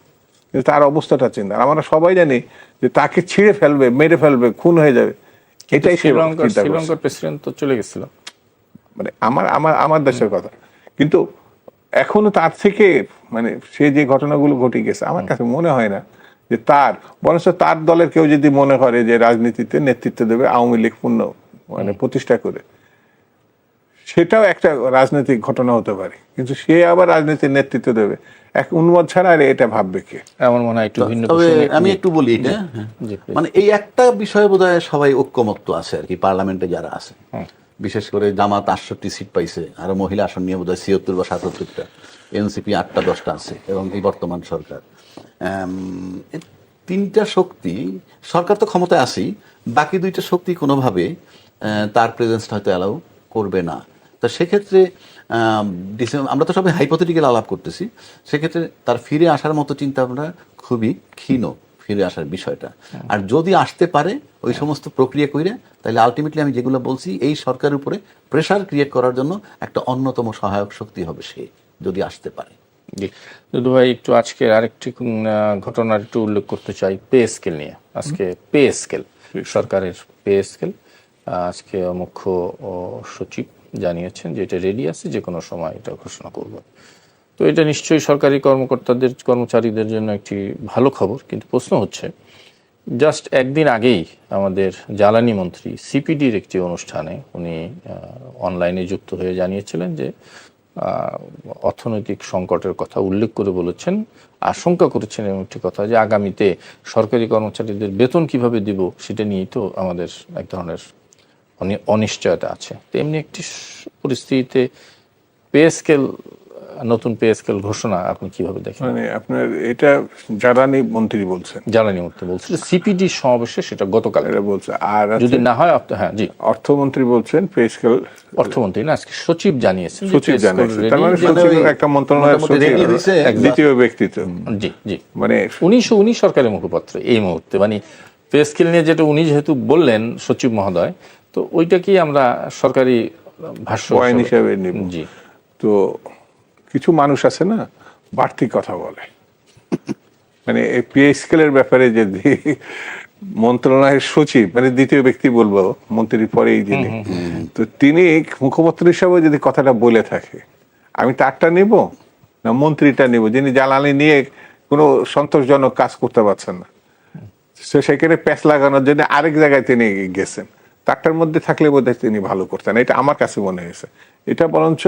কিন্তু তার অবস্থাটা চিন্তা। আমরা সবাই জানি যে তাকে ছিঁড়ে ফেলবে, মেরে ফেলবে, খুন হয়ে যাবে, এটাই শ্রীলঙ্কার প্রেসিডেন্ট তো চলে গেছিল, মানে আমার দেশের কথা। কিন্তু এখনো তার থেকে, মানে সে যে ঘটনাগুলো ঘটে গেছে, আমার কাছে মনে হয় না যে বরঞ্চ তার দলের কেউ যদি মনে করে যে রাজনীতিতে নেতৃত্ব দেবে আওয়ামী লীগ প্রতিষ্ঠা করে, সেটাও একটা রাজনৈতিক ঘটনা হতে পারে। কিন্তু সে আবার রাজনীতির নেতৃত্ব দেবে, এক উন্মাদ ছাড়া আর এটা ভাববে কে? এমন মনে হয় একটু ভিন্ন। তবে আমি একটু বলি এটা, মানে এই একটা বিষয়ে বোধহয় সবাই ঐক্যমত্য আছে আর কি, পার্লামেন্টে যারা আছে, বিশেষ করে জামাত 68 সিট পাইছে, আর মহিলা আসন নিয়ে বোধহয় 76 বা 77টা, এনসিপি 8টা 10টা আছে, এবং এই বর্তমান সরকার। 3টা শক্তি, সরকার তো ক্ষমতায় আসেই, বাকি 2টা শক্তি কোনোভাবে তার প্রেজেন্সটা হয়তো অ্যালাউ করবে না। তো সেক্ষেত্রে আমরা তো সবাই হাইপোথেটিক্যাল আলাপ করতেছি, সেক্ষেত্রে তার ফিরে আসার মতো চিন্তা ভাবনা খুবই ক্ষীণ, ফিরে আসার বিষয়টা। আর যদি আসতে পারে ওই সমস্ত প্রক্রিয়া কইরে, তাহলে আলটিমেটলি আমি যেগুলো বলছি, এই সরকারের উপরে প্রেশার ক্রিয়েট করার জন্য একটা অন্যতম সহায়ক শক্তি হবে সে, যদি আসতে পারে। দুদু ভাই, একটু আজকের আরেকটি ঘটনার একটু উল্লেখ করতে চাই, পে স্কেল নিয়ে। আজকে পে স্কেল, সরকারের পে স্কেল, আজকে মুখ্য সচিব জানিয়েছেন যে এটা রেডি আছে, যে কোনো সময় এটা ঘোষণা করবে। তো এটা নিশ্চয়ই সরকারি কর্মচারীদের জন্য একটি ভালো খবর। কিন্তু প্রশ্ন হচ্ছে, জাস্ট একদিন আগেই আমাদের জ্বালানি মন্ত্রী সিপিডির একটি অনুষ্ঠানে উনি অনলাইনে যুক্ত হয়ে জানিয়েছিলেন যে অর্থনৈতিক সংকটের কথা উল্লেখ করে বলেছেন, আশঙ্কা করেছেন এমন একটি কথা, যে আগামীতে সরকারি কর্মচারীদের বেতন কিভাবে দিব সেটা নিয়েই তো আমাদের এক ধরনের অনিশ্চয়তা আছে। তো এমনি একটি পরিস্থিতিতে নতুন পে স্কেল ঘোষণা আপনি কিভাবে দেখেন? মানে আপনার এটা জ্বালানি মন্ত্রী বলছেন, সিপিডি সমাবেশে সেটা গতকাল এটা বলছে। আর যদি না হয়, হ্যাঁ জি, অর্থমন্ত্রী বলছেন পে স্কেল, অর্থমন্ত্রী না, আজকে সচিব জানিয়েছেন, তার মানে সচিবের একটা মন্ত্রণালয়ের দ্বিতীয় ব্যক্তিত্ব, জি জি, মানে উনি সরকারের মুখপাত্র এই মুহূর্তে। মানে পে স্কেল নিয়ে যেটা উনি যেহেতু বললেন সচিব মহোদয়, তো ওইটা কি আমরা সরকারি ভাষ্য পয়েন্ট হিসেবে নিব। জি, তো কিছু মানুষ আছে না, বাড়তি কথা বলে, মানে এই পে স্কেলের ব্যাপারে যে মন্ত্রণালয়ের সচিব, মানে দ্বিতীয় ব্যক্তি বলবো, মন্ত্রীর পরেই যিনি, তো তিনি মুখপাত্র হিসাবে যদি কথাটা বলে থাকে, আমি তারটা নিব না মন্ত্রীটা নিব, যিনি জ্বালানি নিয়ে কোনো সন্তোষজনক কাজ করতে পারছেন না, সেখানে প্যাচ লাগানোর জন্য আরেক জায়গায় তিনি গেছেন, তারটার মধ্যে থাকলে বোধহয় তিনি ভালো করতেন, এটা আমার কাছে মনে হয়েছে। এটা বরঞ্চ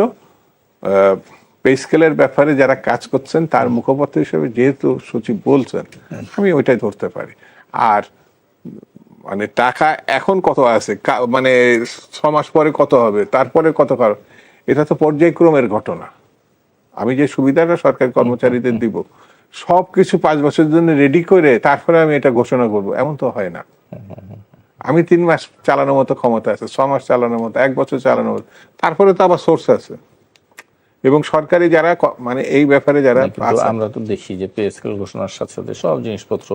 পে স্কেলের ব্যাপারে যারা কাজ করছেন তার মুখপাত্র হিসেবে যেহেতু সচিব বলছেন, আমি ওইটাই ধরতে পারি। আর মানে টাকা এখন কত আছে, মানে 6 মাস পরে কত হবে, তারপরে কত, এটা তো পর্যায়ক্রমের ঘটনা। আমি যে সুবিধাটা সরকারি কর্মচারীদের দিব, সবকিছু 5 বছরের জন্য রেডি করে তারপরে আমি এটা ঘোষণা করব, এমন তো হয় না। আমি 3 মাস চালানোর মতো ক্ষমতা আছে, 6 মাস চালানোর মতো, 1 বছর চালানোর মতো, তারপরে তো আবার সোর্স আছে। এবং সরকারি যারা মানে এই ব্যাপারে যারা আমরা তো দেখি যে পে স্কেল ঘোষণার সাথে সাথে সব জিনিসপত্র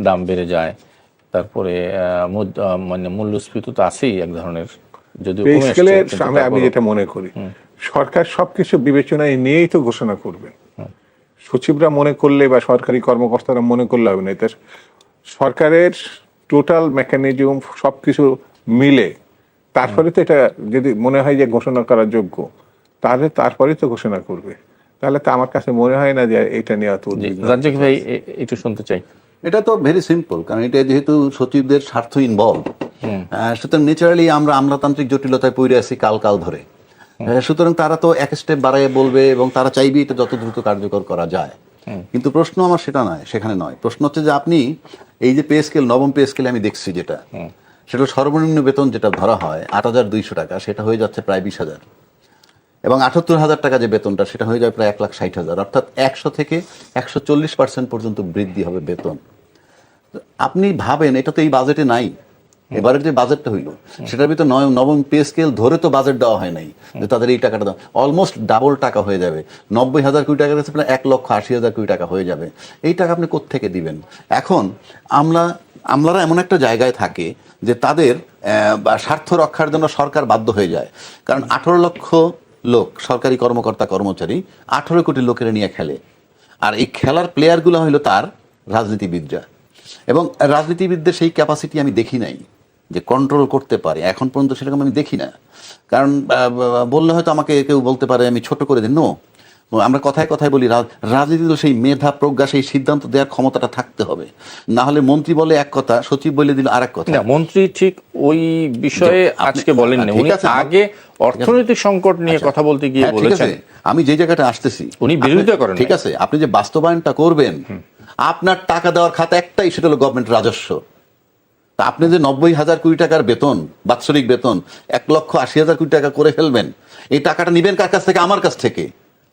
দাম বেড়ে যায়, তারপরে মানে মূল্যস্ফীতি তো আছেই এক ধরনের, যদিও পে স্কেলের আমি যেটা মনে করি, সরকার সবকিছু বিবেচনায় নিয়েই তো ঘোষণা করবে। সচিবরা মনে করলে বা সরকারি কর্মকর্তারা মনে করলে হবে না, এটা সরকারের টোটাল মেকানিজম সবকিছু মিলে তারপরে তো এটা যদি মনে হয় যে ঘোষণা করার যোগ্য, তাহলে তারপরে তো ঘোষণা করবে। তাহলে তো আমার কাছে মনে হয় না যে এটা নিয়ে এত উদ্বিগ্ন। রাজ্জাক ভাই একটু শুনতে চাই। এটা তো ভেরি সিম্পল, কারণ এটা যেহেতু সচিবদের স্বার্থ ইনভলভ, সুতরাং ন্যাচারালি আমরা আমলাতান্ত্রিক জটিলতায় পড়ে আছি কাল ধরে। সুতরাং তারা তো এক স্টেপ বাড়াইয়ে বলবে এবং তারা চাইবে এটা যত দ্রুত কার্যকর করা যায়। কিন্তু প্রশ্ন আমার সেটা নয়, সেখানে নয়। প্রশ্ন হচ্ছে যে আপনি এই যে পে স্কেল, নবম পে স্কেলে আমি দেখছি যেটা, সেটা সর্বনিম্ন বেতন যেটা ধরা হয় 8,200 টাকা, সেটা হয়ে যাচ্ছে প্রায় 20,000, এবং 78,000 টাকা যে বেতনটা, সেটা হয়ে যায় প্রায় 1,60,000, অর্থাৎ 100 থেকে 140% পর্যন্ত বৃদ্ধি হবে বেতন। আপনি ভাবেন এটা তো এই বাজেটে নাই। এবারের যে বাজেটটা হইল সেটার ভিতরে নবম পে স্কেল ধরে তো বাজেট দেওয়া হয় নাই যে তাদের এই টাকাটা দাও, অলমোস্ট ডাবল টাকা হয়ে যাবে। 90,000 কোটি টাকা প্রায় 1,80,000 কোটি টাকা হয়ে যাবে। এই টাকা আপনি কোত্থেকে দিবেন? এখন আমলারা এমন একটা জায়গায় থাকে যে তাদের স্বার্থ রক্ষার জন্য সরকার বাধ্য হয়ে যায়, কারণ 18 লক্ষ লোক সরকারি কর্মকর্তা কর্মচারী 18 কোটি লোকের নিয়ে খেলে, আর এই খেলার প্লেয়ারগুলো হইলো তার রাজনীতিবিদরা। এবং রাজনীতিবিদদের সেই ক্যাপাসিটি আমি দেখি নাই যে কন্ট্রোল করতে পারে, এখন পর্যন্ত সেরকম আমি দেখি না। কারণ বললে হয়তো আমাকে কেউ বলতে পারে আমি ছোট করে দিই, নো, আমরা কথায় কথায় বলি রাজনীতি তো সেই মেধা প্রজ্ঞা, সেই সিদ্ধান্ত দেওয়ার ক্ষমতাটা থাকতে হবে, না হলে মন্ত্রী বলে এক কথা, সচিব বলে দিল আরেক কথা। মন্ত্রী ঠিক ওই বিষয়ে আজকে বলেন না, উনি আগে অর্থনৈতিক সংকট নিয়ে কথা বলতে গিয়ে বলেছেন। আমি যে জায়গাটা আসতেছি উনি বিরোধিতা করেন, ঠিক আছে, আপনি যে বাস্তবায়নটা করবেন, আপনার টাকা দেওয়ার খাতা একটাই, সেটা হলো গভর্নমেন্ট রাজস্ব। তা আপনি যে 90,000 কোটি টাকার বেতন, বাৎসরিক বেতন 1,80,000 কোটি টাকা করে ফেলবেন, এই টাকাটা নিবেন কার কাছ থেকে? আমার কাছ থেকে।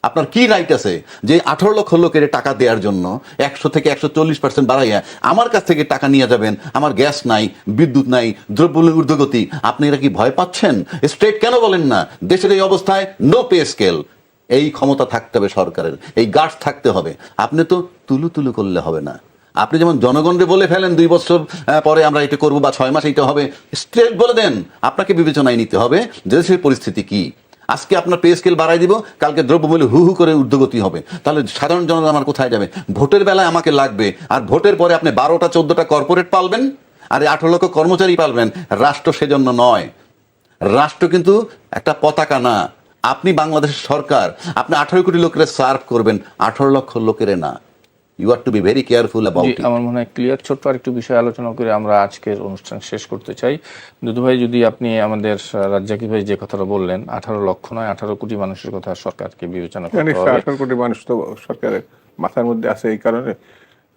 আপনার কি রাইট আছে যে 18 লক্ষ লোকের টাকা দেওয়ার জন্য 100 থেকে 140% বাড়াইয়া আমার কাছ থেকে টাকা নিয়ে যাবেন? আমার গ্যাস নাই, বিদ্যুৎ নাই, দ্রব্যমূল্যের ঊর্ধ্বগতি, আপনি এরা কি ভয় পাচ্ছেন? স্ট্রেট কেন বলেন না দেশের এই অবস্থায় নো পে স্কেল? এই ক্ষমতা থাকতে হবে সরকারের, এই গার্ড থাকতে হবে। আপনি তো তুলু করলে হবে না। আপনি যেমন জনগণকে বলে ফেলেন 2 বছর পরে আমরা এটা করবো বা 6 মাস এটা হবে, স্ট্রেট বলে দেন। আপনাকে বিবেচনায় নিতে হবে দেশের পরিস্থিতি কি। আজকে আপনার পে স্কেল বাড়াই দিব, কালকে দ্রব্যমূল্য হু করে ঊর্ধ্বগতি হবে, তাহলে সাধারণ জনগণ আমার কোথায় যাবে? ভোটের বেলায় আমাকে লাগবে, আর ভোটের পরে আপনি 12টা 14টা কর্পোরেট পালবেন, আর 18 লক্ষ কর্মচারী পালবেন। রাষ্ট্র সেজন্য নয়। রাষ্ট্র কিন্তু একটা পতাকা না। আপনি বাংলাদেশের সরকার, আপনি 18 কোটি লোকের সার্ভ করবেন, 18 লক্ষ লোকের না। You are to be very careful about it. আমার মনে হয় ক্লিয়ার। ছোট্ট আরেকটু বিষয় আলোচনা করে আমরা আজকের অনুষ্ঠান শেষ করতে চাই। দুদু ভাই, যদি আপনি আমাদের রাজ্জাকি ভাই যে কথাটা বললেন, 18 লক্ষ নয় 18 কোটি মানুষের কথা সরকারকে বিবেচনা করতে হবে। 18 কোটি মানুষ তো সরকারের মাথার মধ্যে আছে, এই কারণে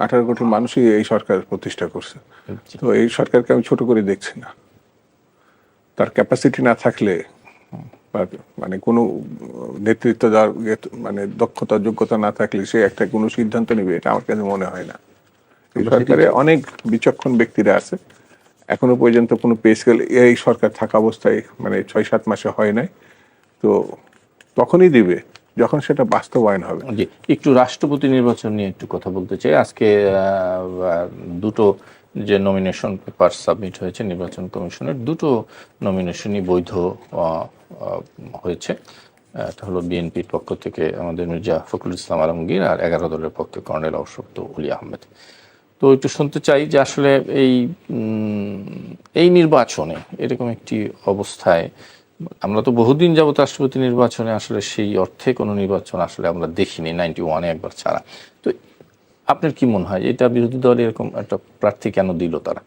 18 কোটি মানুষই এই সরকার প্রতিষ্ঠা করছে। তো এই সরকারকে আমি ছোট করে দেখছি না। তার ক্যাপাসিটি না থাকলে, মানে কোনো নেতৃত্ব দেওয়ার মানে দক্ষতা যোগ্যতা না থাকলে সে একটা কোনো সিদ্ধান্ত নেবে, এটা আমার কাছে মনে হয় না। এই সরকারে অনেক বিচক্ষণ ব্যক্তিরা আছে, এখনো পর্যন্ত কোনো পে স্কেল এই সরকার থাকা অবস্থায় মানে 6-7 মাসে হয় নাই। তো তখনই দিবে যখন সেটা বাস্তবায়ন হবে। জি, একটু রাষ্ট্রপতি নির্বাচন নিয়ে একটু কথা বলতে চাই। আজকে দুটো যে নমিনেশন পেপার সাবমিট হয়েছে নির্বাচন কমিশনের, দুটো নমিনেশনই বৈধ হয়েছে। এটা হলো বিএনপির পক্ষ থেকে আমাদের মির্জা ফখরুল ইসলাম আলমগীর, আর 11 দলের পক্ষে কর্নেল অশোক ওলি আহমেদ। তো একটু শুনতে চাই যে আসলে এই নির্বাচনে এরকম একটি অবস্থায়, আমরা তো বহুদিন যাবত রাষ্ট্রপতি নির্বাচনে আসলে সেই অর্থে কোনো নির্বাচন আসলে আমরা দেখিনি, 91-এ একবার ছাড়া। তো আপনার কি মনে হয় এটা বিরোধী দল এরকম একটা প্রার্থী কেন দিল? তারা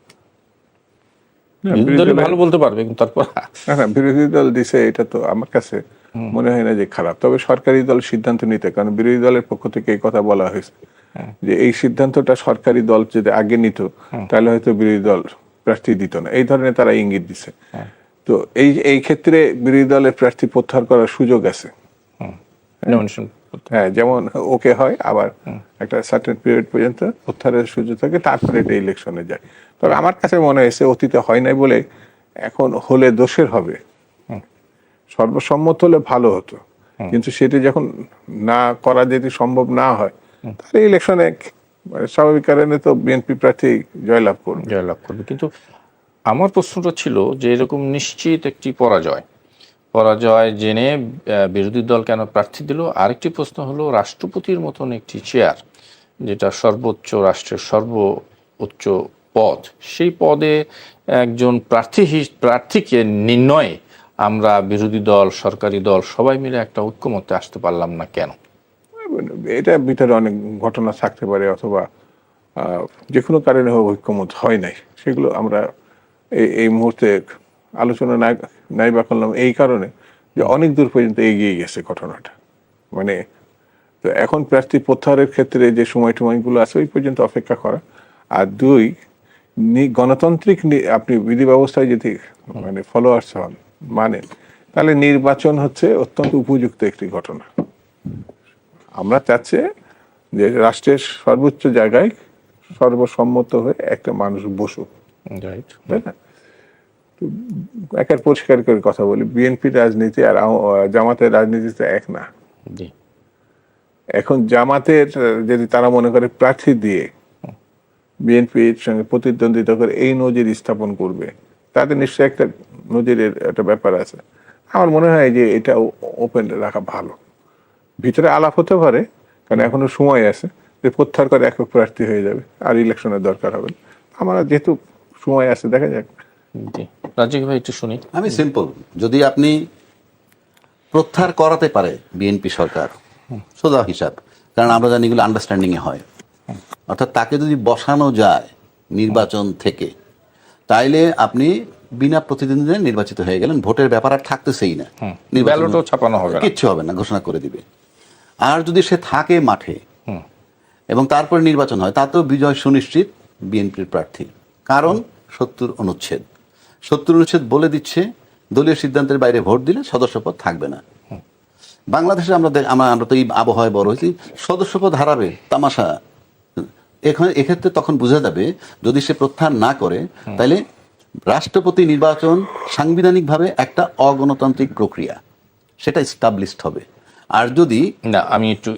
বিরোধী দল ভালো বলতে পারবে, কিন্তু তারপর না, বিরোধী দল দিছে, এটা তো আমার কাছে মনে হয় না যে খারাপ। তবে সরকারি দল সিদ্ধান্ত নিতে, কারণ বিরোধী দলের পক্ষ থেকে এই কথা বলা হয়েছে যে এই সিদ্ধান্তটা সরকারি দল যদি আগে নিত তাহলে হয়তো বিরোধী দল প্রার্থী দিত না, এই ধরনের তারা ইঙ্গিত দিছে। তো এই ক্ষেত্রে বিরোধী দলের প্রার্থী প্রত্যাহার করার সুযোগ আছে। হ্যাঁ, যেমন ওকে হয়, আবার একটা সার্টেন পিরিয়ড পর্যন্ত প্রত্যাহারের সুযোগ থাকে, তারপরে এটা ইলেকশনে যায়। তবে আমার কাছে মনে হয়েছে অতীতে হয় নাই বলে এখন হলে দোষের হবে। সর্বসম্মত হলে ভালো হতো, কিন্তু সেটি যখন না করা যদি সম্ভব না হয় তাহলে ইলেকশনে স্বাভাবিক কারণে তো বিএনপি প্রার্থী জয়লাভ করবে। কিন্তু আমার প্রশ্নটা ছিল যে এরকম নিশ্চিত একটি পরাজয় জেনে বিরোধী দল কেন প্রার্থী দিল? আরেকটি প্রশ্ন হলো, রাষ্ট্রপতির মতন একটি চেয়ার, যেটা সর্বোচ্চ রাষ্ট্রের সর্বোচ্চ পদ, সেই পদে একজন প্রার্থীকে নির্ণয়ে আমরা বিরোধী দল, সরকারি দল সবাই মিলে একটা ঐক্যমত্যে আসতে পারলাম না কেন? এটা ভিতরে অনেক ঘটনা থাকতে পারে, অথবা যে কোনো কারণে ঐক্যমত হয় নাই, সেগুলো আমরা এই মুহূর্তে আলোচনা নাই বা করলাম এই কারণে যে অনেক দূর পর্যন্ত এগিয়ে গেছে ঘটনাটা। মানে তো এখন প্রার্থী প্রত্যাহারের ক্ষেত্রে যে সময়গুলো আছে ওই পর্যন্ত অপেক্ষা করা। আর দুই, গণতান্ত্রিক আপনি বিধি ব্যবস্থায় যদি মানে ফলোয়ার্স হন, মানে তাহলে নির্বাচন হচ্ছে অত্যন্ত উপযুক্ত একটি ঘটনা। আমরা চাচ্ছি যে রাষ্ট্রের সর্বোচ্চ জায়গায় সর্বসম্মত হয়ে একটা মানুষ বসুক, তাই না? একের পরিষ্কার করে কথা বলি, বিএনপির রাজনীতি আর জামাতের রাজনীতিতে এক না। এখন জামাতের যদি তারা মনে করে প্রার্থী দিয়ে বিএনপির সঙ্গে প্রতিদ্বন্দ্বিতা করে এই নজির স্থাপন করবে, তাদের নিশ্চয়ই একটা নজিরের একটা ব্যাপার আছে। আমার মনে হয় যে এটা ওপেন রাখা ভালো। ভিতরে আলাপ হতে পারে, কারণ এখনো সময় আছে, যে প্রত্যাহার করে একক প্রার্থী হয়ে যাবে আর ইলেকশনের দরকার হবে না। আমার যেহেতু সময় আছে, দেখা যাক। রাজীব ভাই একটু শুনি। আমি সিম্পল, যদি আপনি প্রত্যাহার করাতে পারে বিএনপি সরকার, সোজা হিসাব, কারণ আমরা জানি এগুলো আন্ডারস্ট্যান্ডিং এ হয়, অর্থাৎ তাকে যদি বসানো যায় নির্বাচন থেকে, তাইলে আপনি বিনা প্রতিদ্বন্দ্বিতায় নির্বাচিত হয়ে গেলেন, ভোটের ব্যাপার আর থাকতেছেই না, ব্যালটও ছাপানো হবে না, কিচ্ছু হবে না, ঘোষণা করে দিবে। আর যদি সে থাকে মাঠে এবং তারপর নির্বাচন হয়, তাতেও বিজয় সুনিশ্চিত বিএনপির প্রার্থী। কারণ 70 অনুচ্ছেদ বলে দিচ্ছে দলীয় সিদ্ধান্তের বাইরে ভোট দিলে সদস্যপদ থাকবে না। বাংলাদেশে আমরা তো এই আবহাওয়ায় বড় হয়েছি, সদস্যপদ হারাবে তামাশা। এক্ষেত্রে তখন বোঝা যাবে যদি সে প্রত্যাহার না করে, তাহলে রাষ্ট্রপতি নির্বাচন সাংবিধানিকভাবে একটা অগণতান্ত্রিক প্রক্রিয়া, সেটা এস্টাবলিশড হবে। আর যদি না, আমি একটু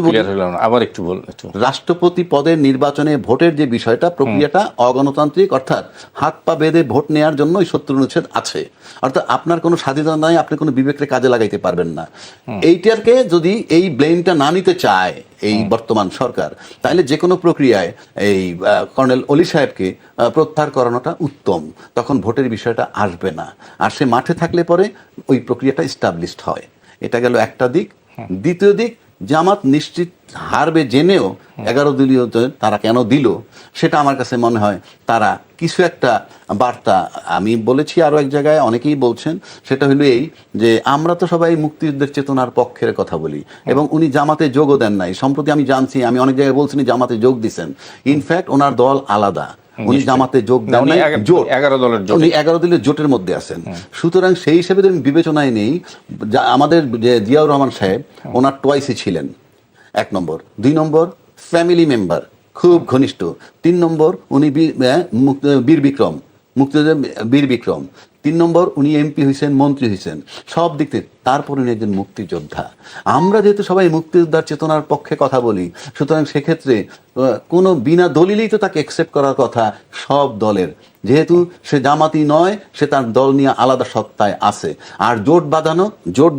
ক্লিয়ার হলাম না, আবার একটু বল। রাষ্ট্রপতি পদের নির্বাচনে ভোটের যে বিষয়টা, প্রক্রিয়াটা অগণতান্ত্রিক, অর্থাৎ হাত পা বেঁধে ভোট নেওয়ার জন্য ওই 70 অনুচ্ছেদ আছে। অর্থাৎ আপনার কোনো স্বাধীনতা নাই, আপনি কোনো বিবেককে কাজে লাগাইতে পারবেন না। এইটাকে যদি এই ব্লেমটা না নিতে চায় এই বর্তমান সরকার, তাহলে যে কোনো প্রক্রিয়ায় এই কর্নেল অলি সাহেবকে প্রত্যাহার করানোটা উত্তম। তখন ভোটের বিষয়টা আসবে না, আর সে মাঠে থাকলে পরে ওই প্রক্রিয়াটা এস্টাবলিশড হয়। এটা গেল একটা দিক। দ্বিতীয় দিক, জামাত নিশ্চিত হারবে জেনেও 11 দলীয় তারা কেন দিল, সেটা আমার কাছে মনে হয় তারা কিছু একটা বার্তা, আমি বলেছি আরো এক জায়গায়, অনেকেই বলছেন, সেটা হলো এই যে আমরা তো সবাই মুক্তিযুদ্ধের চেতনার পক্ষের কথা বলি, এবং উনি জামাতে যোগও দেন নাই। সম্প্রতি আমি জানছি, আমি অনেক জায়গায় বলছি জামাতে যোগ দিচ্ছেন, ইনফ্যাক্ট ওনার দল আলাদা, উনি জামাতে যোগ দেন নাই, 11 দলের জোটের মধ্যে আছেন। সুতরাং সেই হিসেবে বিবেচনায় নেই, আমাদের জিয়াউর রহমান সাহেব ওনার টোয়াইসে ছিলেন, 1 নম্বর। 2 নম্বর, ফ্যামিলি মেম্বার, খুব ঘনিষ্ঠ। 3 নম্বর, উনি বীর বিক্রম, মুক্তিযোদ্ধা বীর বিক্রম। 3 নম্বর, উনি এমপি হয়েছেন, মন্ত্রী হয়েছেন, সব দিক থেকে তারপরে উনি একজন মুক্তিযোদ্ধা। আমরা যেহেতু সবাই মুক্তিযোদ্ধার চেতনার পক্ষে কথা বলি, সুতরাং সেক্ষেত্রে কোনো বিনা দলিলেই তো তাকে অ্যাকসেপ্ট করার কথা সব দলের। যেহেতু সে জামাতি নয়, সে তার দল নিয়ে আলাদা সত্তায় আছে। আর জোট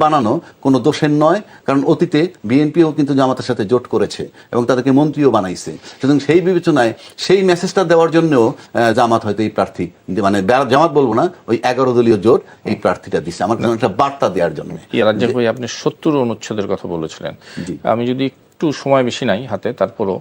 বানানো কোনো দোষের নয়, কারণ অতীতে বিএনপিও কিন্তু জামাতের সাথে জোট করেছে এবং তাদেরকে মন্ত্রীও বানাইছে। সুতরাং সেই বিবেচনায় সেই মেসেজটা দেওয়ার জন্যও জামাত হয়তো এই প্রার্থী, মানে জামাত বলবো না, ওই 11 দলীয় জোট এই প্রার্থীটা দিচ্ছে আমার কাছে একটা বার্তা দেওয়ার জন্য। রাজ্জাক ভাই, আপনি 70 অনুচ্ছেদের কথা বলেছিলেন। আমি যদি একটু সময় বেশি নাই হাতে, তারপরও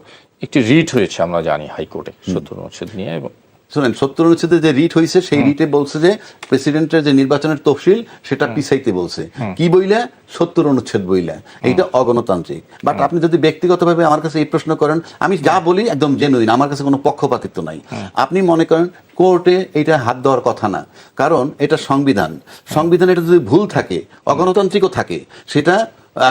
একটি রিট হয়েছে আমরা জানি হাইকোর্টে 70 অনুচ্ছেদ নিয়ে। এবং শুনেন, 70 অনুচ্ছেদে যে রিট হয়েছে সেই রিটে বলছে যে প্রেসিডেন্টের যে নির্বাচনের তফসিল সেটা পিছাইতে বলছে। কি বইলা? 70 অনুচ্ছেদ বইলা। এইটা অগণতান্ত্রিক। বাট আপনি যদি ব্যক্তিগতভাবে আমার কাছে এই প্রশ্ন করেন, আমি যা বলি একদম জেনুইন, আমার কাছে কোনো পক্ষপাতিত্ব নাই। আপনি মনে করেন কোর্টে এটা হাত দেওয়ার কথা না, কারণ এটা সংবিধান এটা যদি ভুল থাকে, অগণতান্ত্রিকও থাকে, সেটা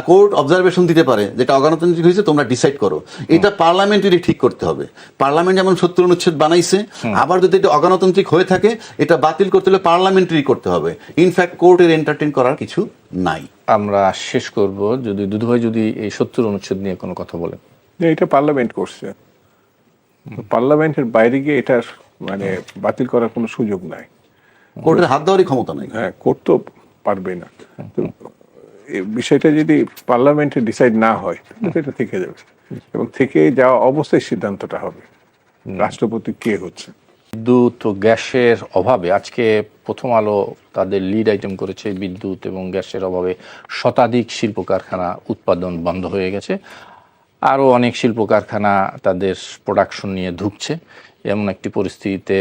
কোর্ট অবজারভেশন দিতে পারে যেটা অগণতান্ত্রিক হয়েছে, তোমরা ডিসাইড করো। এটা পার্লামেন্টেরই ঠিক করতে হবে। পার্লামেন্ট যেমন 70 অনুচ্ছেদ বানাইছে, আবার যদি এটা অগণতান্ত্রিক হয়ে থাকে, এটা বাতিল করতে হলে পার্লামেন্টেরই করতে হবে। ইনফ্যাক্ট কোর্টের এন্টারটেইন করার কিছু নাই। আমরা শেষ করব, যদি দুধু ভাই যদি এই 70 অনুচ্ছেদ নিয়ে কোনো কথা বলেন। এটা পার্লামেন্ট করছে, পার্লামেন্টের বাইরে গিয়ে এটা মানে বাতিল করার কোনো সুযোগ নাই, কোর্টের হাত দেওয়ারই ক্ষমতা নাই। হ্যাঁ, কোর্ট তো পারবে না। তো এই বিষয়টা যদি পার্লামেন্টে ডিসাইড না হয় তাহলে এটা থেকে যাবে, এবং থেকে যাওয়া অবস্থায় সিদ্ধান্তটা হবে রাষ্ট্রপতি কে হচ্ছে। বিদ্যুৎ ও গ্যাসের অভাবে আজকে প্রথম আলো তাদের লিড আইটেম করেছে, বিদ্যুৎ এবং গ্যাসের অভাবে শতাধিক শিল্প কারখানা উৎপাদন বন্ধ হয়ে গেছে। আরও অনেক শিল্প কারখানা তাদের প্রোডাকশন নিয়ে ধুঁকছে। এমন একটি পরিস্থিতিতে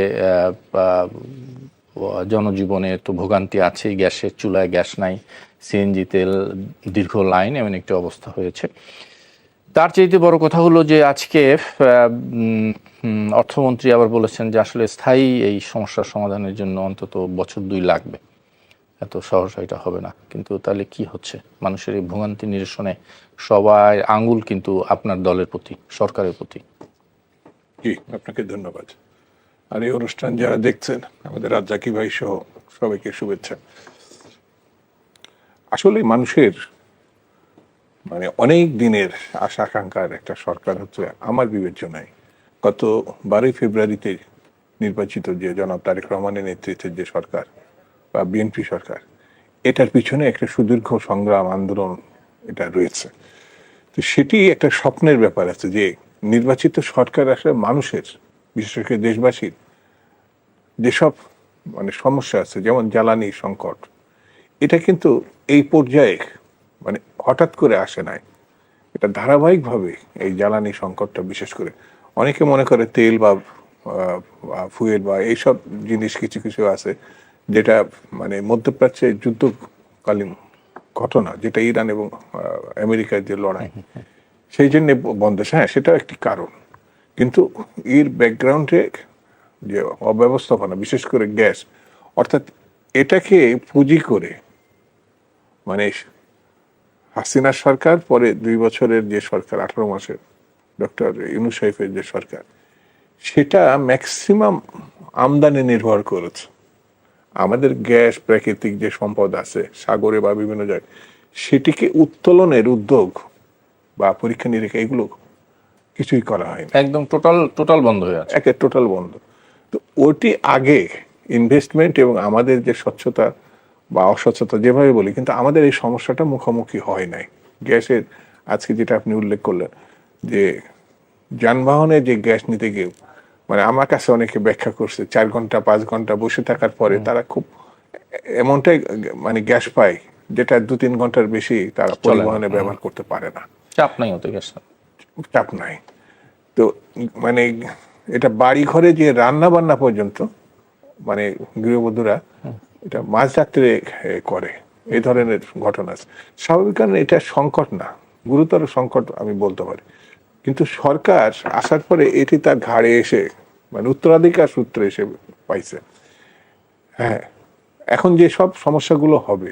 জনজীবনে তো ভোগান্তি আছে, গ্যাসের চুলায় গ্যাস নাই, সিএনজি তেল দীর্ঘ লাইন, এমন একটি অবস্থা হয়েছে। তার চাইতে বড় কথা হলো যে আজকে অর্থমন্ত্রী আবার বলেছেন যে আসলে স্থায়ী এই সমস্যার সমাধানের জন্য অন্তত বছর 2 লাগবে, এত সহজ এটা হবে না। কিন্তু তাহলে কি হচ্ছে? মানুষের এই ভোগান্তি নিরসনে সবাই আঙ্গুল কিন্তু আপনার দলের প্রতি, সরকারের প্রতি। জি, আপনাকে ধন্যবাদ। আর এই অনুষ্ঠান যারা দেখছেন, আমাদের রাজ্জাকি ভাই সহ সবাইকে শুভেচ্ছা। আসলে মানুষের মানে অনেক দিনের আশা আকাঙ্ক্ষার একটা সরকার হচ্ছে আমার বিবেচনায় গত 12 ফেব্রুয়ারিতে নির্বাচিত যে জনাব তারেক রহমানের নেতৃত্বের যে সরকার বা বিএনপি সরকার, এটার পিছনে একটা সুদীর্ঘ সংগ্রাম আন্দোলন এটা রয়েছে। তো সেটি একটা স্বপ্নের ব্যাপার আছে যে নির্বাচিত সরকার আসলে মানুষের, বিশেষ করে দেশবাসীর যেসব মানে সমস্যা আছে, যেমন জ্বালানি সংকট, এটা কিন্তু এই পর্যায়ে মানে হঠাৎ করে আসে নাই। এটা ধারাবাহিকভাবে এই জ্বালানি সংকটটা, বিশেষ করে অনেকে মনে করে তেল বা ফুয়েল বা এইসব জিনিস কিছু কিছু আছে যেটা মানে মধ্যপ্রাচ্যে যুদ্ধকালীন ঘটনা, যেটা ইরান এবং আমেরিকার যে লড়াই, সেই জন্য বন্ধ। হ্যাঁ, সেটাও একটি কারণ, কিন্তু এর ব্যাকগ্রাউন্ডে যে অব্যবস্থাপনা, বিশেষ করে গ্যাস, অর্থাৎ এটাকে পুঁজি করে মানে হাসিনা সরকার, পরে 2 বছরের যে সরকার 18 মাসের ডক্টর ইউনূস সাহেবের যে সরকার, সেটা ম্যাক্সিমাম আমদানি নির্ভর করেছে। আমাদের গ্যাস, প্রাকৃতিক যে সম্পদ আছে সাগরে বা বিভিন্ন জায়গায়, সেটিকে উত্তোলনের উদ্যোগ বা পরীক্ষা নিরীক্ষা এগুলো কিছুই করা হয়নি, একদম টোটাল বন্ধ হয়ে আছে, একে টোটাল বন্ধ। তো ওটি আগে ইনভেস্টমেন্ট এবং আমাদের যে স্বচ্ছতা বা অস্বচ্ছতা যেভাবে বলি, কিন্তু আমাদের এই সমস্যাটা মুখোমুখি হয় নাই। গ্যাসের আজকে যেটা আপনি উল্লেখ করলেন যে যানবাহনে যে গ্যাস নিতে গিয়ে মানে আমার কাছে অনেকে ব্যাখ্যা করছে 4 ঘন্টা 5 ঘন্টা বসে থাকার পরে তারা খুব এমনটাই মানে গ্যাস পায় যেটা 2-3 ঘন্টার বেশি তারা পরিবহনে ব্যবহার করতে পারে না। চাপ নাই ওতে, গ্যাস চাপ নাই। তো মানে এটা বাড়ি ঘরে যে রান্না বান্না পর্যন্ত মানে গৃহবধূরা এটা মাঝরাত্রে করে, এই ধরনের ঘটনা আছে। স্বাভাবিক কারণে এটা সংকট না, গুরুতর সংকট আমি বলতে পারি। কিন্তু সরকার আসার পরে এটি তার ঘাড়ে এসে মানে উত্তরাধিকার সূত্রে এসে পাইছে। হ্যাঁ, এখন যে সব সমস্যাগুলো হবে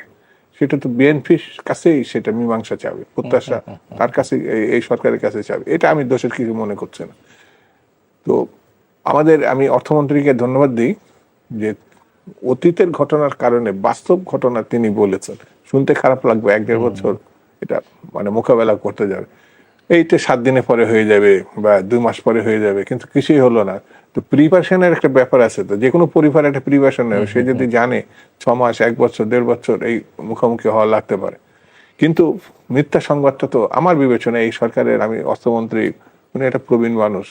সেটা তো বিএনপির কাছেই সেটা মীমাংসা চাবে, প্রত্যাশা তার কাছে, এই সরকারের কাছে চাবে। এটা আমি দোষের কিছু মনে করছি না। তো আমি অর্থমন্ত্রীকে ধন্যবাদ দিই যে অতীতের ঘটনার কারণে বাস্তব ঘটনা তিনি বলেছেন, শুনতে খারাপ লাগবে, 1-1.5 বছর এটা মানে মোকাবেলা করতে যাবে, এইটা 7 দিনে পরে হয়ে যাবে বা 2 মাস পরে হয়ে যাবে, কিন্তু কিছুই হলো না। তো প্রিপারেশনের একটা ব্যাপার আছে, তো যে কোনো পরিবার একটা প্রিপারেশন নেবে, সে যদি জানে 6 মাস 1 বছর 1.5 বছর এই মুখোমুখি হওয়া লাগতে পারে। কিন্তু মিথ্যা সংবাদটা তো আমার বিবেচনায় এই সরকারের, আমি অর্থমন্ত্রী, উনি একটা প্রবীণ মানুষ,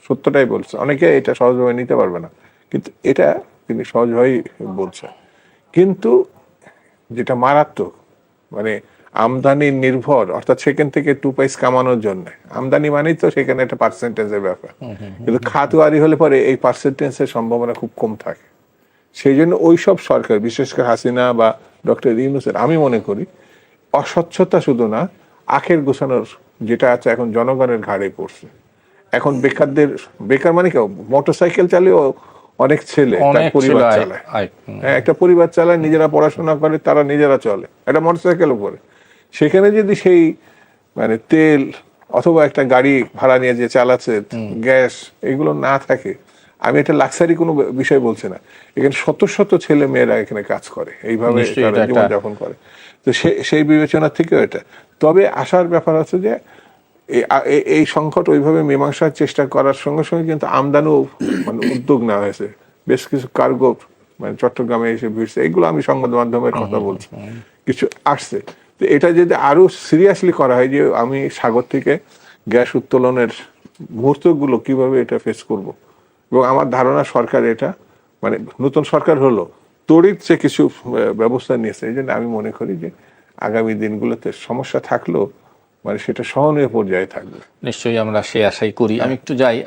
সত্যটাই বলছে, অনেকে এটা সহজভাবে নিতে পারবে না, কিন্তু এটা তিনি সহজভাবেই বলছে। কিন্তু যেটা মারাত্মক, মানে আমদানি নির্ভর, অর্থাৎ সেখান থেকে 2 পয়সা কামানোর জন্য, আমদানি মানেই তো সেখানে একটা পার্সেন্টেজের ব্যাপার, কিন্তু খাতওয়ারি হলে পরে এই পার্সেন্টেজের সম্ভাবনা খুব কম থাকে। সেই জন্য ওইসব সরকার, বিশেষ করে হাসিনা বা ডক্টর ইউনূসের, আমি মনে করি অস্বচ্ছতা শুধু না, আখের গোছানোর যেটা আছে এখন জনগণের ঘাড়ে পড়ছে। এখন বেকারদের, বেকার মানে কেউ মোটরসাইকেল চালিয়েও অনেক ছেলে তার অনেক পরিবার ছিল চালায়। হ্যাঁ, একটা পরিবার চালায়, নিজেরা পড়াশোনা করে, তারা নিজেরা চলে একটা মোটরসাইকেল উপরে। সেখানে যদি সেই মানে তেল অথবা একটা গাড়ি ভাড়া নিয়ে যে চালাচ্ছে, গ্যাস, এগুলো না থাকে, আমি এটা লাক্সারি কোনো বিষয় বলছি না, এখানে শত শত ছেলে মেয়েরা এখানে কাজ করে, এইভাবে নিশ্চয়ই তারা এটা একটা- জীবনযাপন করে। তো সেই বিবেচনা থেকেও এটা, তবে আসার ব্যাপার আছে যে এই সংকট ওইভাবে মীমাংসার চেষ্টা করার সঙ্গে সঙ্গে কিন্তু আমদানিও মানে উদ্যোগ নেওয়া হয়েছে, বেশ কিছু কার্গো মানে চট্টগ্রামে এসে ভিড়ছে, এগুলো আমি সংবাদ মাধ্যমের কথা বলছি, কিছু আসছে। তো এটা যদি আরো সিরিয়াসলি করা হয়, যে আমি সাগর থেকে গ্যাস উত্তোলনের মুহূর্তগুলো কিভাবে এটা ফেস করব, এবং আমার ধারণা সরকার এটা মানে নতুন সরকার হলো তড়িৎ যে কিছু ব্যবস্থা নিয়েছে, এই জন্য আমি মনে করি যে আগামী দিনগুলোতে সমস্যা থাকলেও মানে সেটা সহনীয় পর্যায়ে থাকবে। নিশ্চয়ই আমরা সে আশাই করি। আমি একটু যাই